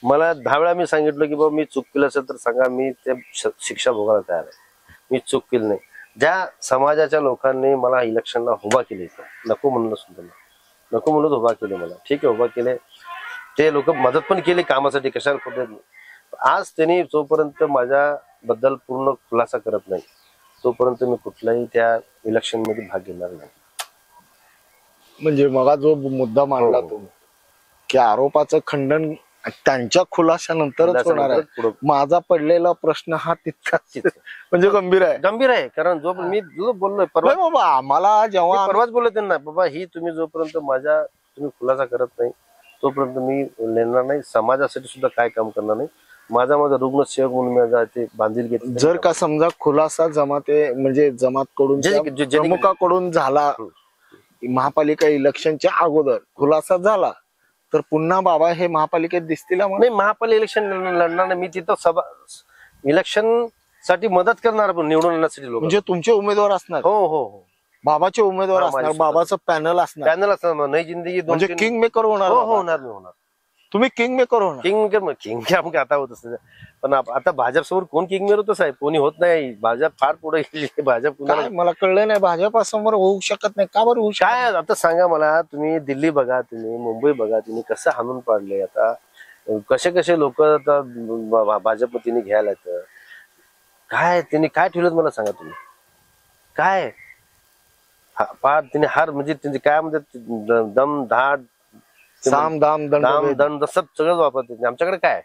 मला 10 वेळा मी सांगितलं की बाबा मी चूक केलं असेल तर सांगा, मी ते शिक्षा भोगायला तयार आहे. मी चूक केली नाही. ज्या समाजाच्या लोकांनी मला इलेक्शनला उभा केले, नको म्हणलं सुद्धा नको म्हणून उभा केले मला, ठीक आहे उभा केले, ते लोक मदत पण केली कामासाठी, कशाला पद्धत. आज त्यांनी जोपर्यंत माझ्या बद्दल पूर्ण खुलासा करत नाही तोपर्यंत मी कुठल्याही त्या इलेक्शन मध्ये भाग घेणार नाही. म्हणजे मग जो मुद्दा मांडला हो. तुम्ही की आरोपाचं खंडन त्यांच्या खुलाशानंतरच होणार आहे, पुढं माझा पडलेला प्रश्न हा तितकाच म्हणजे गंभीर आहे. गंभीर आहे. कारण मी जो बोललोय परवा, नाही बाबा, आम्हाला जेव्हा परवाच बोललो त्यांना, बाबा ही तुम्ही जोपर्यंत तुम्ही खुलासा करत नाही तोपर्यंत मी लेणार नाही, समाजासाठी सुद्धा काय काम करणार नाही. माझा रुग्ण सेवक म्हणून मी ते बांधील घेतली. जर का समजा खुलासा म्हणजे जमात कडून प्रमुखाकडून झाला, महापालिका इलेक्शनच्या अगोदर खुलासा झाला, तर पुन्हा बाबा हे महापालिकेत दिसतील नाही. महापालिका इलेक्शन लढणार नाही मी तिथं, इलेक्शन साठी मदत करणार पण निवडून येण्यासाठी लोक. म्हणजे तुमचे उमेदवार असणार? हो हो हो, बाबाचे उमेदवार असणार, बाबाचं पॅनल असणार, पॅनल असणार. नाही जिंदगी म्हणजे किंग मेकर होणार. हो होणार, मी होणार. तुम्ही किंग मेकर होणार. किंग आता होत असत, पण आता भाजप समोर कोण किंग मेकर होतं साहेब? कोणी होत नाही. भाजप फार पुढे गेली. भाजप काय मला कळलं नाही, भाजपासमोर होऊ शकत नाही का बरं? होऊ शकत काय आता सांगा मला. तुम्ही दिल्ली बघा, तुम्ही मुंबई बघा, तुम्ही कसं हाणून पाडले. आता कसे कसे लोक आता भाजप तिने घ्यायला येतं. काय त्यांनी काय ठेवलं मला सांगा तुम्ही. काय पार तिने हार म्हणजे त्यांचे काय म्हणतात, दम धाड साम दाम दंड दंड सब सगळंच वापरते. आमच्याकडे काय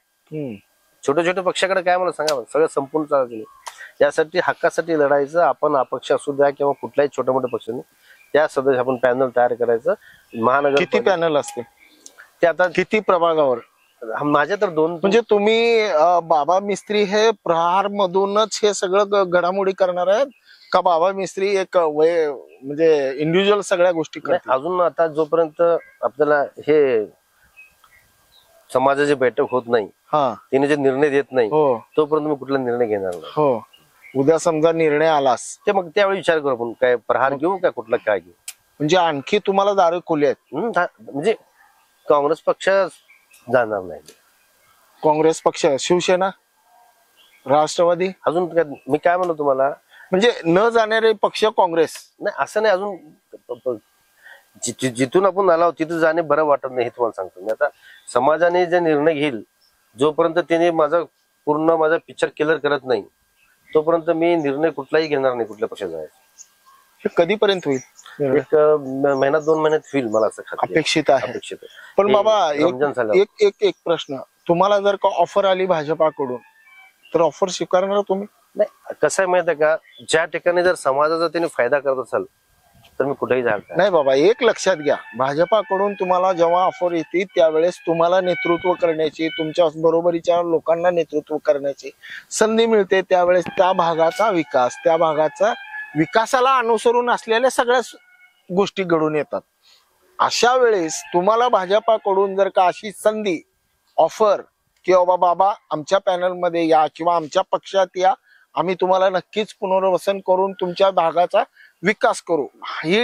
छोट्या छोट्या पक्षाकडे काय मला सांगा, सगळं संपूर्ण चालत. यासाठी हक्कासाठी लढायचं. आपण अपक्ष असू द्या किंवा कुठल्याही छोट्या मोठ्या पक्षाने, त्या सदस्य आपण पॅनल तयार करायचं. महानगर किती पॅनल असते ते आता किती प्रभागावर? माझ्या तर 2. म्हणजे तुम्ही बाबा मिस्त्री हे प्रहार मधूनच हे सगळं घडामोडी करणार आहेत का बाबा मिस्त्री एक म्हणजे इंडिव्हिज्युअल सगळ्या गोष्टी करतात? अजून आता जोपर्यंत आपल्याला हे समाजाची बैठक होत नाही, तिने जे निर्णय देत नाही, तोपर्यंत मी कुठला निर्णय घेणार नाही. हो, उद्या समजा निर्णय आलास ते मग त्यावेळी विचार करू आपण, काय प्रहार घेऊ का कुठला काय घेऊ. म्हणजे आणखी तुम्हाला दारे खुले आहेत? म्हणजे काँग्रेस पक्ष जाणार नाही. काँग्रेस पक्ष, शिवसेना, राष्ट्रवादी, अजून मी काय म्हणतो तुम्हाला, म्हणजे न जाणारे पक्ष काँग्रेस नाही असं नाही. अजून जिथून आपण आलो तिथून जाणे बरं वाटत नाही हे तुम्हाला सांगतो मी. आता समाजाने जे निर्णय घेईल, जोपर्यंत त्याने माझा पिक्चर क्लिअर करत नाही तोपर्यंत मी निर्णय कुठलाही घेणार नाही कुठल्या पक्षात जायचं. हे कधीपर्यंत होईल? एक महिना 2 महिन्यात होईल मला असं अपेक्षित आहे. पण बाबा एक प्रश्न, तुम्हाला जर का ऑफर आली भाजपाकडून तर ऑफर स्वीकारणार तुम्ही? नाही, कसं आहे माहिती आहे का, ज्या ठिकाणी जर समाजाचा त्याने फायदा करत असेल तर मी कुठेही जाणार नाही. बाबा एक लक्षात घ्या, भाजपाकडून तुम्हाला जेव्हा ऑफर येते त्यावेळेस तुम्हाला नेतृत्व करण्याची, तुमच्या बरोबरीच्या लोकांना नेतृत्व करण्याची संधी मिळते. त्यावेळेस त्या भागाचा विकास, त्या भागाचा विकासाला अनुसरून असलेल्या सगळ्या गोष्टी घडून येतात. अशा वेळेस तुम्हाला भाजपाकडून जर का अशी संधी, ऑफर की बाबा आमच्या पॅनलमध्ये या किंवा आमच्या पक्षात या, आम्ही तुम्हाला नक्कीच पुनर्वसन करून तुमच्या भागाचा विकास करू, ही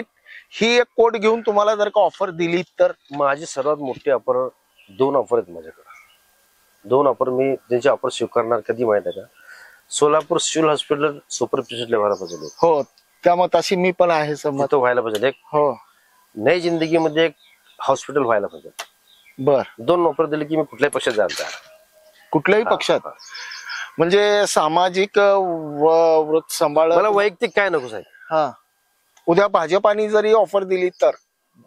एक कोट घेऊन तुम्हाला जर का ऑफर दिली तर? माझी सर्वात मोठी ऑफर, 2 ऑफर आहेत माझ्याकडे. 2 ऑफर मी त्यांची ऑफर स्वीकारणार कधी माहित आहे का, Solapur civil hospital super speciality व्हायला पाहिजे. हो, त्या मताशी मी पण आहे सहमत. व्हायला पाहिजे. एक हो, नई जिंदगीमध्ये एक हॉस्पिटल व्हायला पाहिजे. बर, 2 ऑफर दिले की मी कुठल्याही पक्षात जाणार. कुठल्याही पक्षात? म्हणजे सामाजिक व्रत सांभाळ, मला वैयक्तिक काय नको साहेब. हा, उद्या भाजपाने जरी ऑफर दिली तर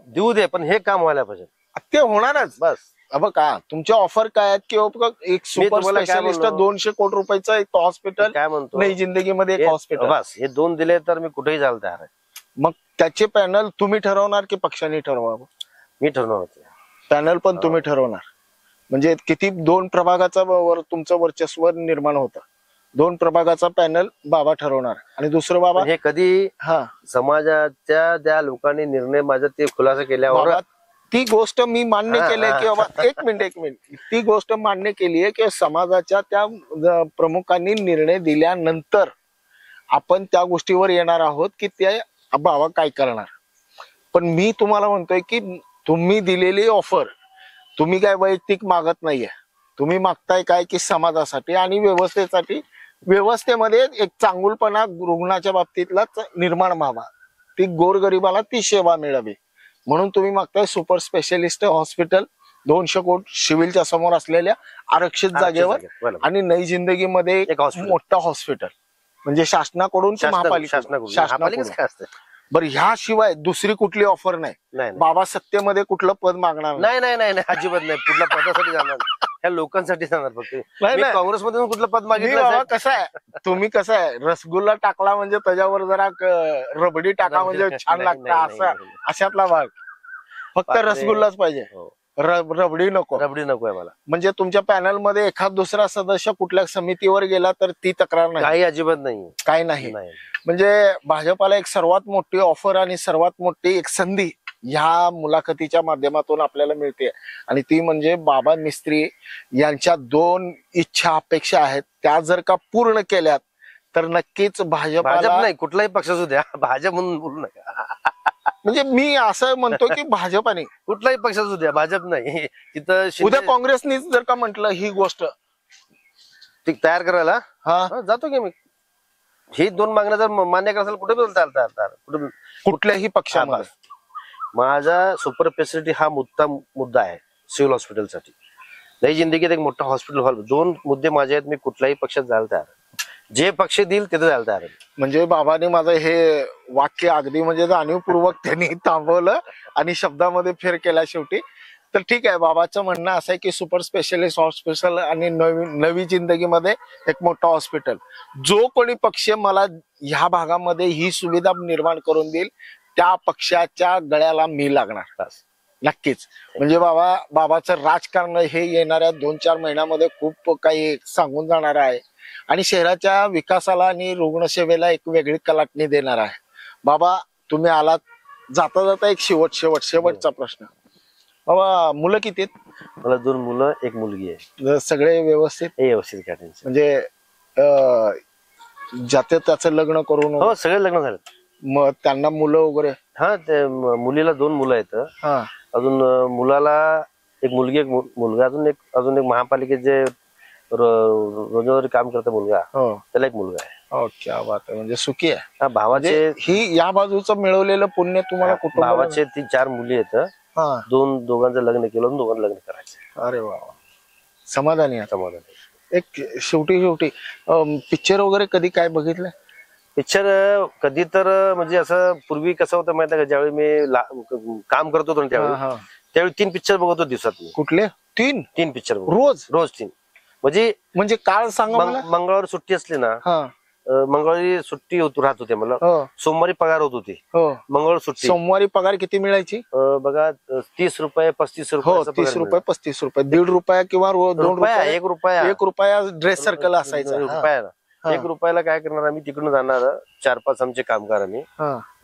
देऊ दे, पण हे काम व्हायला पाहिजे. ते होणारच. बस का तुमच्या ऑफर काय आहेत की एक सुपर स्पेशालिस्ट 200 कोटी रुपयाचं एक हॉस्पिटल, काय म्हणतो नई जिंदगीमध्ये एक हॉस्पिटल, बस हे 2 दिले तर मी कुठेही जायला तयार आहे. मग त्याचे पॅनल तुम्ही ठरवणार की पक्षाने ठरवावं? मी ठरवणार होते. पॅनल पण तुम्ही ठरवणार. म्हणजे किती 2 प्रभागाचा तुमचं वर्चस्व निर्माण होतं. 2 प्रभागाचा पॅनल बाबा ठरवणार आणि दुसरं बाबा. हे कधी समाजाच्या त्या लोकांनी निर्णय माझा ते खुलासा केल्यावर ती गोष्ट मी मान्य केली की बाबा एक मिनिट ती गोष्ट मान्य केली आहे की समाजाच्या त्या प्रमुखांनी निर्णय दिल्यानंतर आपण त्या गोष्टीवर येणार आहोत की ते बाबा काय करणार. पण मी तुम्हाला म्हणतोय की तुम्ही दिलेली ऑफर तुम्ही काय वैयक्तिक मागत नाहीये. तुम्ही मागताय काय की समाजासाठी आणि व्यवस्थेसाठी व्यवस्थेमध्ये एक चांगुलपणा रुग्णाच्या बाबतीतलाच निर्माण व्हावा, ती गोरगरिबाला ती सेवा मिळावी म्हणून तुम्ही मागताय सुपर स्पेशालिस्ट हॉस्पिटल 200 कोटी सिव्हिलच्या समोर असलेल्या आरक्षित जागेवर बरोबर. आणि नई जिंदगीमध्ये एक hospital. मोठं हॉस्पिटल म्हणजे शासनाकडून ते शासनाकडून शासनाकडून काय असतं बरं ह्याशिवाय दुसरी कुठली ऑफर नाही? नाही बाबा सत्तेमध्ये कुठलं पद मागणार नाही नाही नाही नाही, अजिबात नाही. कुठल्या पदासाठी जाणार, ह्या लोकांसाठी जाणार फक्त. नाही, मी नाही. काँग्रेसमधून कुठलं पद मी मागितलं बाबा साहेब? कसं आहे, तुम्ही कसं आहे, रसगुल्ला टाकला म्हणजे त्याच्यावर जरा रबडी टाका म्हणजे छान नाही, लागतं नाही, असं नाही. अशातला भाग. फक्त बापरे. रसगुल्लाच पाहिजे, हो. रबडी नको. रबडी नकोय मला. म्हणजे तुमच्या पॅनल मध्ये एखाद दुसरा सदस्य कुठल्या समितीवर गेला तर ती तक्रार नाही, काही अजिबात नाही. काय नाही. नाही. म्हणजे भाजपाला एक सर्वात मोठी ऑफर आणि सर्वात मोठी एक संधी ह्या मुलाखतीच्या माध्यमातून आपल्याला मिळते आणि ती म्हणजे बाबा मिस्त्री यांच्या 2 इच्छा अपेक्षा आहेत, त्या जर का पूर्ण केल्यात तर नक्कीच भाजप भाजपाला, नाही, कुठलाही पक्ष असू द्या, भाजप म्हणून बोलू नका. म्हणजे मी असं म्हणतो की भाजपाने कुठलाही पक्ष असू द्या, भाजप नाही. तिथं उद्या शिंदे काँग्रेसनी जर का म्हटलं ही गोष्ट ती तयार करायला हा जातो की मी. ही 2 मागण्या जर मान्य करायला कुठे पण चालतात, कुठे कुठल्याही पक्षामध्ये. माझा सुपर स्पेशालिटी हा मुद्दा आहे सिव्हिल हॉस्पिटलसाठी. नई जिंदगीत एक मोठा हॉस्पिटल हॉल, 2 मुद्दे माझे आहेत. मी कुठल्याही पक्षात जायला तयार आहे. जे पक्ष देईल तिथे जायला तयार आहे. म्हणजे बाबांनी माझं हे वाक्य अगदी म्हणजे जाणीवपूर्वक त्यांनी थांबवलं आणि शब्दामध्ये फेर केला शेवटी. तर ठीक आहे, बाबाचं म्हणणं असं आहे की सुपर स्पेशालिस्ट हॉस्पिटल आणि नवी जिंदगीमध्ये एक मोठं हॉस्पिटल, जो कोणी पक्ष मला ह्या भागामध्ये ही सुविधा निर्माण करून देईल त्या पक्षाच्या गळ्याला मी लागणार. नक्कीच. म्हणजे बाबाचं राजकारण हे येणाऱ्या 2-4 महिन्यामध्ये खूप काही सांगून जाणार आहे आणि शहराच्या विकासाला आणि रुग्णसेवेला एक वेगळी कलाटणी देणार आहे. बाबा तुम्ही आलात, जाता जाता एक शेवटचा प्रश्न. बाबा मुलं किती आहेत? मला 2 मुलं 1 मुलगी आहे. सगळे व्यवस्थित? हे व्यवस्थित काय टेन्शन. म्हणजे ज्याचं त्याचं लग्न करून हो, सगळे लग्न झालं. मग त्यांना मुलं वगैरे? हा, ते मुलीला 2 मुलं आहेत. हा, अजून मुलाला 1 मुलगी 1 मुलगा, अजून एक महापालिकेत जे रोजंदारी काम करतो मुलगा, हो, त्याला 1 मुलगा आहे. हो, क्या बात आहे. म्हणजे सुखी आहे. हा, भावाचे ही या बाजूचं मिळवलेलं पुण्य तुम्हाला कुठं? भावाचे 3-4 मुली आहेत. हा, दोघांचं लग्न केलं, दोघांचं लग्न करायचं. अरे वा, समाधानी आहे. समाधान. एक शेवटी पिक्चर वगैरे कधी काय बघितलं? पिक्चर कधी तर म्हणजे असं पूर्वी कसं होतं माहिती आहे का, ज्यावेळी मी काम करत होतो ना त्यावेळी 3 पिक्चर बघत होतो दिवसात मी. कुठले 3? 3 पिक्चर रोज? रोज 3. म्हणजे काळ सांगा मला. मंगळवारी सुट्टी असली ना, हा, मंगळवारी सुट्टी राहत होते मला. हो, सोमवारी पगार होत होती, हो. मंगळवार सुट्टी. सोमवारी पगार किती मिळायची? बघा 30 रुपये 35 हो, रुपये. 30 रुपये 35 रुपये, ₹1.5 किंवा 2 रुपये, 1 रुपया. 1 रुपया ड्रेस सर्कल असायचा. रुपयाला 1 रुपयाला काय करणार आम्ही, तिकडून जाणार 4-5 आमचे कामगार, आम्ही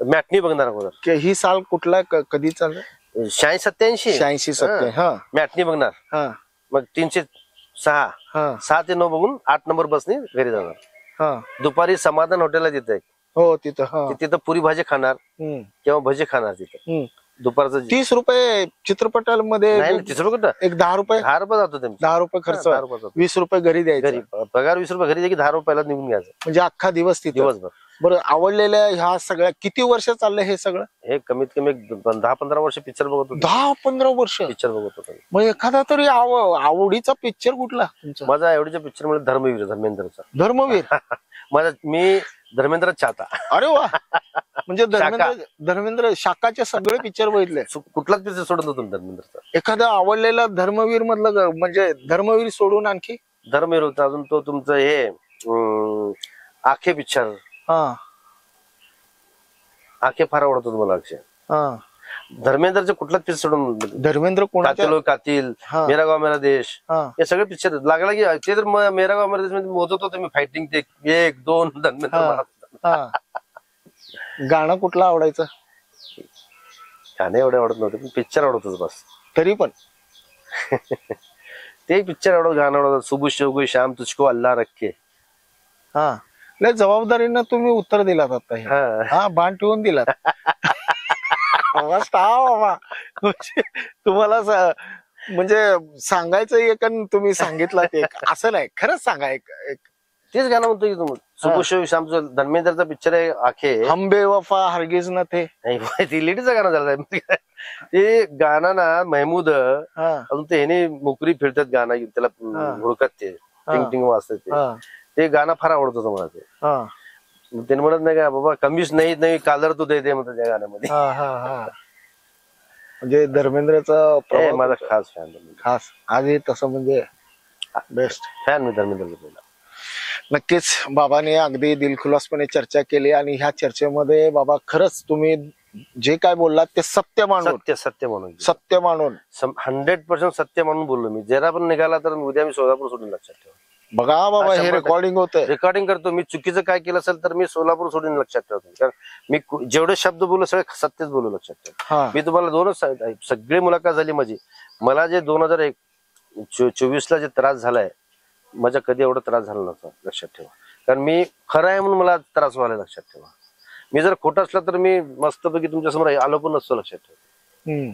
मॅटनी बघणार अगोदर. ही साल कुठला कधी चाललं? 86-87. 86-87. हा, मॅटनी बघणार. हा, मग 306 हा, 6 ते 9 बघून 8 नंबर बसनी घरी जाणार. हा. दुपारी समाधान हॉटेलला तिथे हो, तिथं. हा, तिथं पुरी भाजी खाणार किंवा भजी खाणार तिथं. दुपारचं 30 रुपये चित्रपटामध्ये? नाही, 30 रुपये कुठं, एक 10 रुपये. 10 रुपये जातो त्यांचे. 10 रुपये खर्च, 10 रुपये जातो. 20 रुपये घरी द्यायचे. घरी पगार 20 रुपये घरी द्या की 10 रुपयाला निघून घ्यायचं. म्हणजे अख्खा दिवस तिथे. दिवसभर. बरं, आवडलेल्या ह्या सगळ्या किती वर्ष चाललंय हे सगळं? हे कमीत कमी 10-15 वर्ष पिक्चर बघत होतो. 10-15 वर्ष पिक्चर बघत होतो. मग एखादा तरी आवडीचा पिक्चर कुठला तुमचा? माझा आवडीच्या पिक्चर म्हणजे धर्मेंद्रचा. धर्मवीर? मी धर्मेंद्र चाहता. अरे वा. म्हणजे धर्मेंद्र शाखाचे सगळे पिक्चर बघितले? कुठलाच पिक्चर सोडत होतो धर्मेंद्रचा. एखादा आवडलेला धर्मवीर मधलं, म्हणजे धर्मवीर सोडून आणखी? धर्मवीर होता. अजून तो तुमचं हे आखे पिक्चर. हा, आखे फार आवडतो मला. अक्षय हा. धर्मेंद्रचे कुठलाच पिक्चर सोडून. धर्मेंद्र कोणाचा? कातील, मेरा गाव मेरा देश, हे सगळे पिक्चर लागला की ते तर मेरा गाव मेरा देश मध्ये मोजत होतो मी फायटिंग. ते 1-2 धर्मेंद्र. गाणं कुठलं आवडायचं? गाणे एवढे आवडत नव्हते, पण पिक्चर आवडतच बस. तरी पण ते पिक्चर आवडत, गाणं आवडत. सुबह शोगो शाम तुझको अल्लाह रखे. हा, लय जबाबदारीनं तुम्ही उत्तर दिलात आता हे. हा, बाण ठेवून दिलात. बाबा तुम्हाला म्हणजे सांगायचं एक आणि तुम्ही सांगितलं ते एक, असं नाही. खरंच सांगा. एक तेच गाणं म्हणतो की तुम्ही सुपुष्य श्यामचं धर्मेंद्रचा पिक्चर आहे आखे. हम बेवफा हरगिज न थे. ती लेडीचं गाणं झालं ते गाणं ना महमूद हा, अजून ते ह्याने मुकरी फिरतात गाणं त्याला हुडकत ते टिंग टिंग वाजतात ते. हा, ते गाणं फार आवडत होतं मला ते. हा, त्याने म्हणत नाही का बाबा कमीच नाही कालर तू दे म्हणतो त्या गाण्यामध्ये. हा, हा, हा. म्हणजे धर्मेंद्रचा प्रभाव माझा खास फॅन. खास आधी तसं म्हणजे बेस्ट फॅन मी धर्मेंद्र. नक्कीच बाबाने अगदी दिलखुलासपणे चर्चा केली आणि ह्या चर्चेमध्ये बाबा खरंच तुम्ही जे काय बोललात ते सत्य मानून सत्य म्हणून सत्य मानून 100% सत्य म्हणून बोललो मी. जरा पण निघाला तर उद्या मी सोलापूर सोडून लक्षात ठेवा. बघा बाबा हे रेकॉर्डिंग होतंय. रेकॉर्डिंग करतो मी. चुकीचं काय केलं असेल तर मी सोलापूर सोडून लक्षात ठेवतो. कारण मी जेवढे शब्द बोललो सगळे सत्यच बोलू लक्षात ठेवा. मी तुम्हाला दोनच सगळी मुलाखत झाली माझी. मला जे 2024 ला जे त्रास झालाय माझ्या कधी एवढा त्रास झाला नव्हता लक्षात ठेवा. कारण मी खरं आहे म्हणून मला त्रास व्हायला लक्षात ठेवा. मी जर खोटं असला तर मी मस्तपैकी तुमच्या समोर आलो पण नसतो लक्षात ठेवा.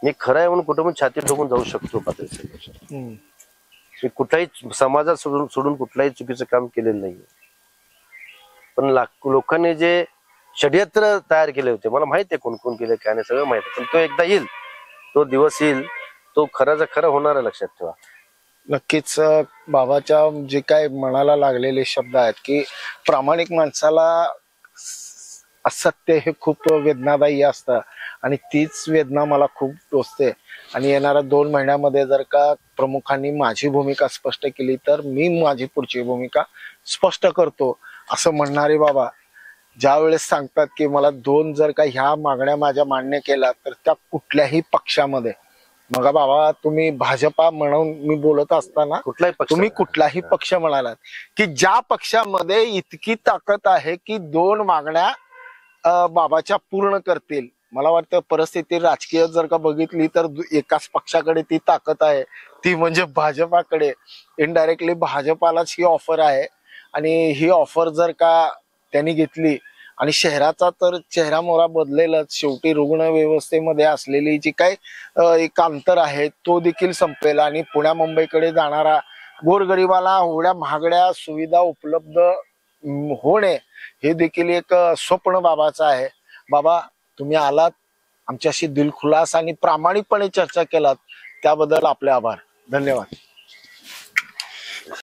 मी खरं आहे म्हणून कुठं पण छाती ठोकून जाऊ शकतो. मी कुठलाही समाजात सोडून कुठलाही चुकीचं काम केलेलं नाही. पण लोकांनी जे षड्यंत्र तयार केले होते मला माहित आहे कोण कोण केले काय नाही सगळं माहित आहे. पण तो एकदा येईल, तो दिवस येईल, तो खराचा खरं होणार आहे लक्षात ठेवा. नक्कीच बाबाच्या जे काय मनाला लागलेले शब्द आहेत की प्रामाणिक माणसाला असत्य हे खूप वेदनादायी असतं आणि तीच वेदना मला खूप टोचते. आणि येणाऱ्या 2 महिन्यामध्ये जर का प्रमुखांनी माझी भूमिका स्पष्ट केली तर मी माझी पुढची भूमिका स्पष्ट करतो असं म्हणणारे बाबा ज्या वेळेस सांगतात की मला 2 जर का ह्या मागण्या माझ्या मान्य केल्या तर त्या कुठल्याही पक्षामध्ये, मग बाबा तुम्ही भाजपा म्हणून मी बोलत असताना तुम्ही कुठलाही पक्ष म्हणालात की ज्या पक्षामध्ये इतकी ताकद आहे की 2 मागण्या बाबाच्या पूर्ण करतील. मला वाटतं परिस्थिती राजकीय जर का बघितली तर एकाच पक्षाकडे ती ताकद आहे, ती म्हणजे भाजपाकडे. इनडायरेक्टली भाजपालाच ही ऑफर आहे आणि ही ऑफर जर का त्यांनी घेतली आणि शहराचा तर चेहरा मोहरा बदलेलच. शेवटी रुग्ण व्यवस्थेमध्ये असलेली जी काय एक अंतर आहे तो देखील संपेल आणि पुण्या मुंबईकडे जाणारा गोरगरिबाला एवढ्या महागड्या सुविधा उपलब्ध होणे हे देखील एक स्वप्न बाबाचं आहे. बाबा तुम्ही आलात, आमच्याशी दिलखुलास आणि प्रामाणिकपणे चर्चा केलात त्याबद्दल आपले आभार. धन्यवाद.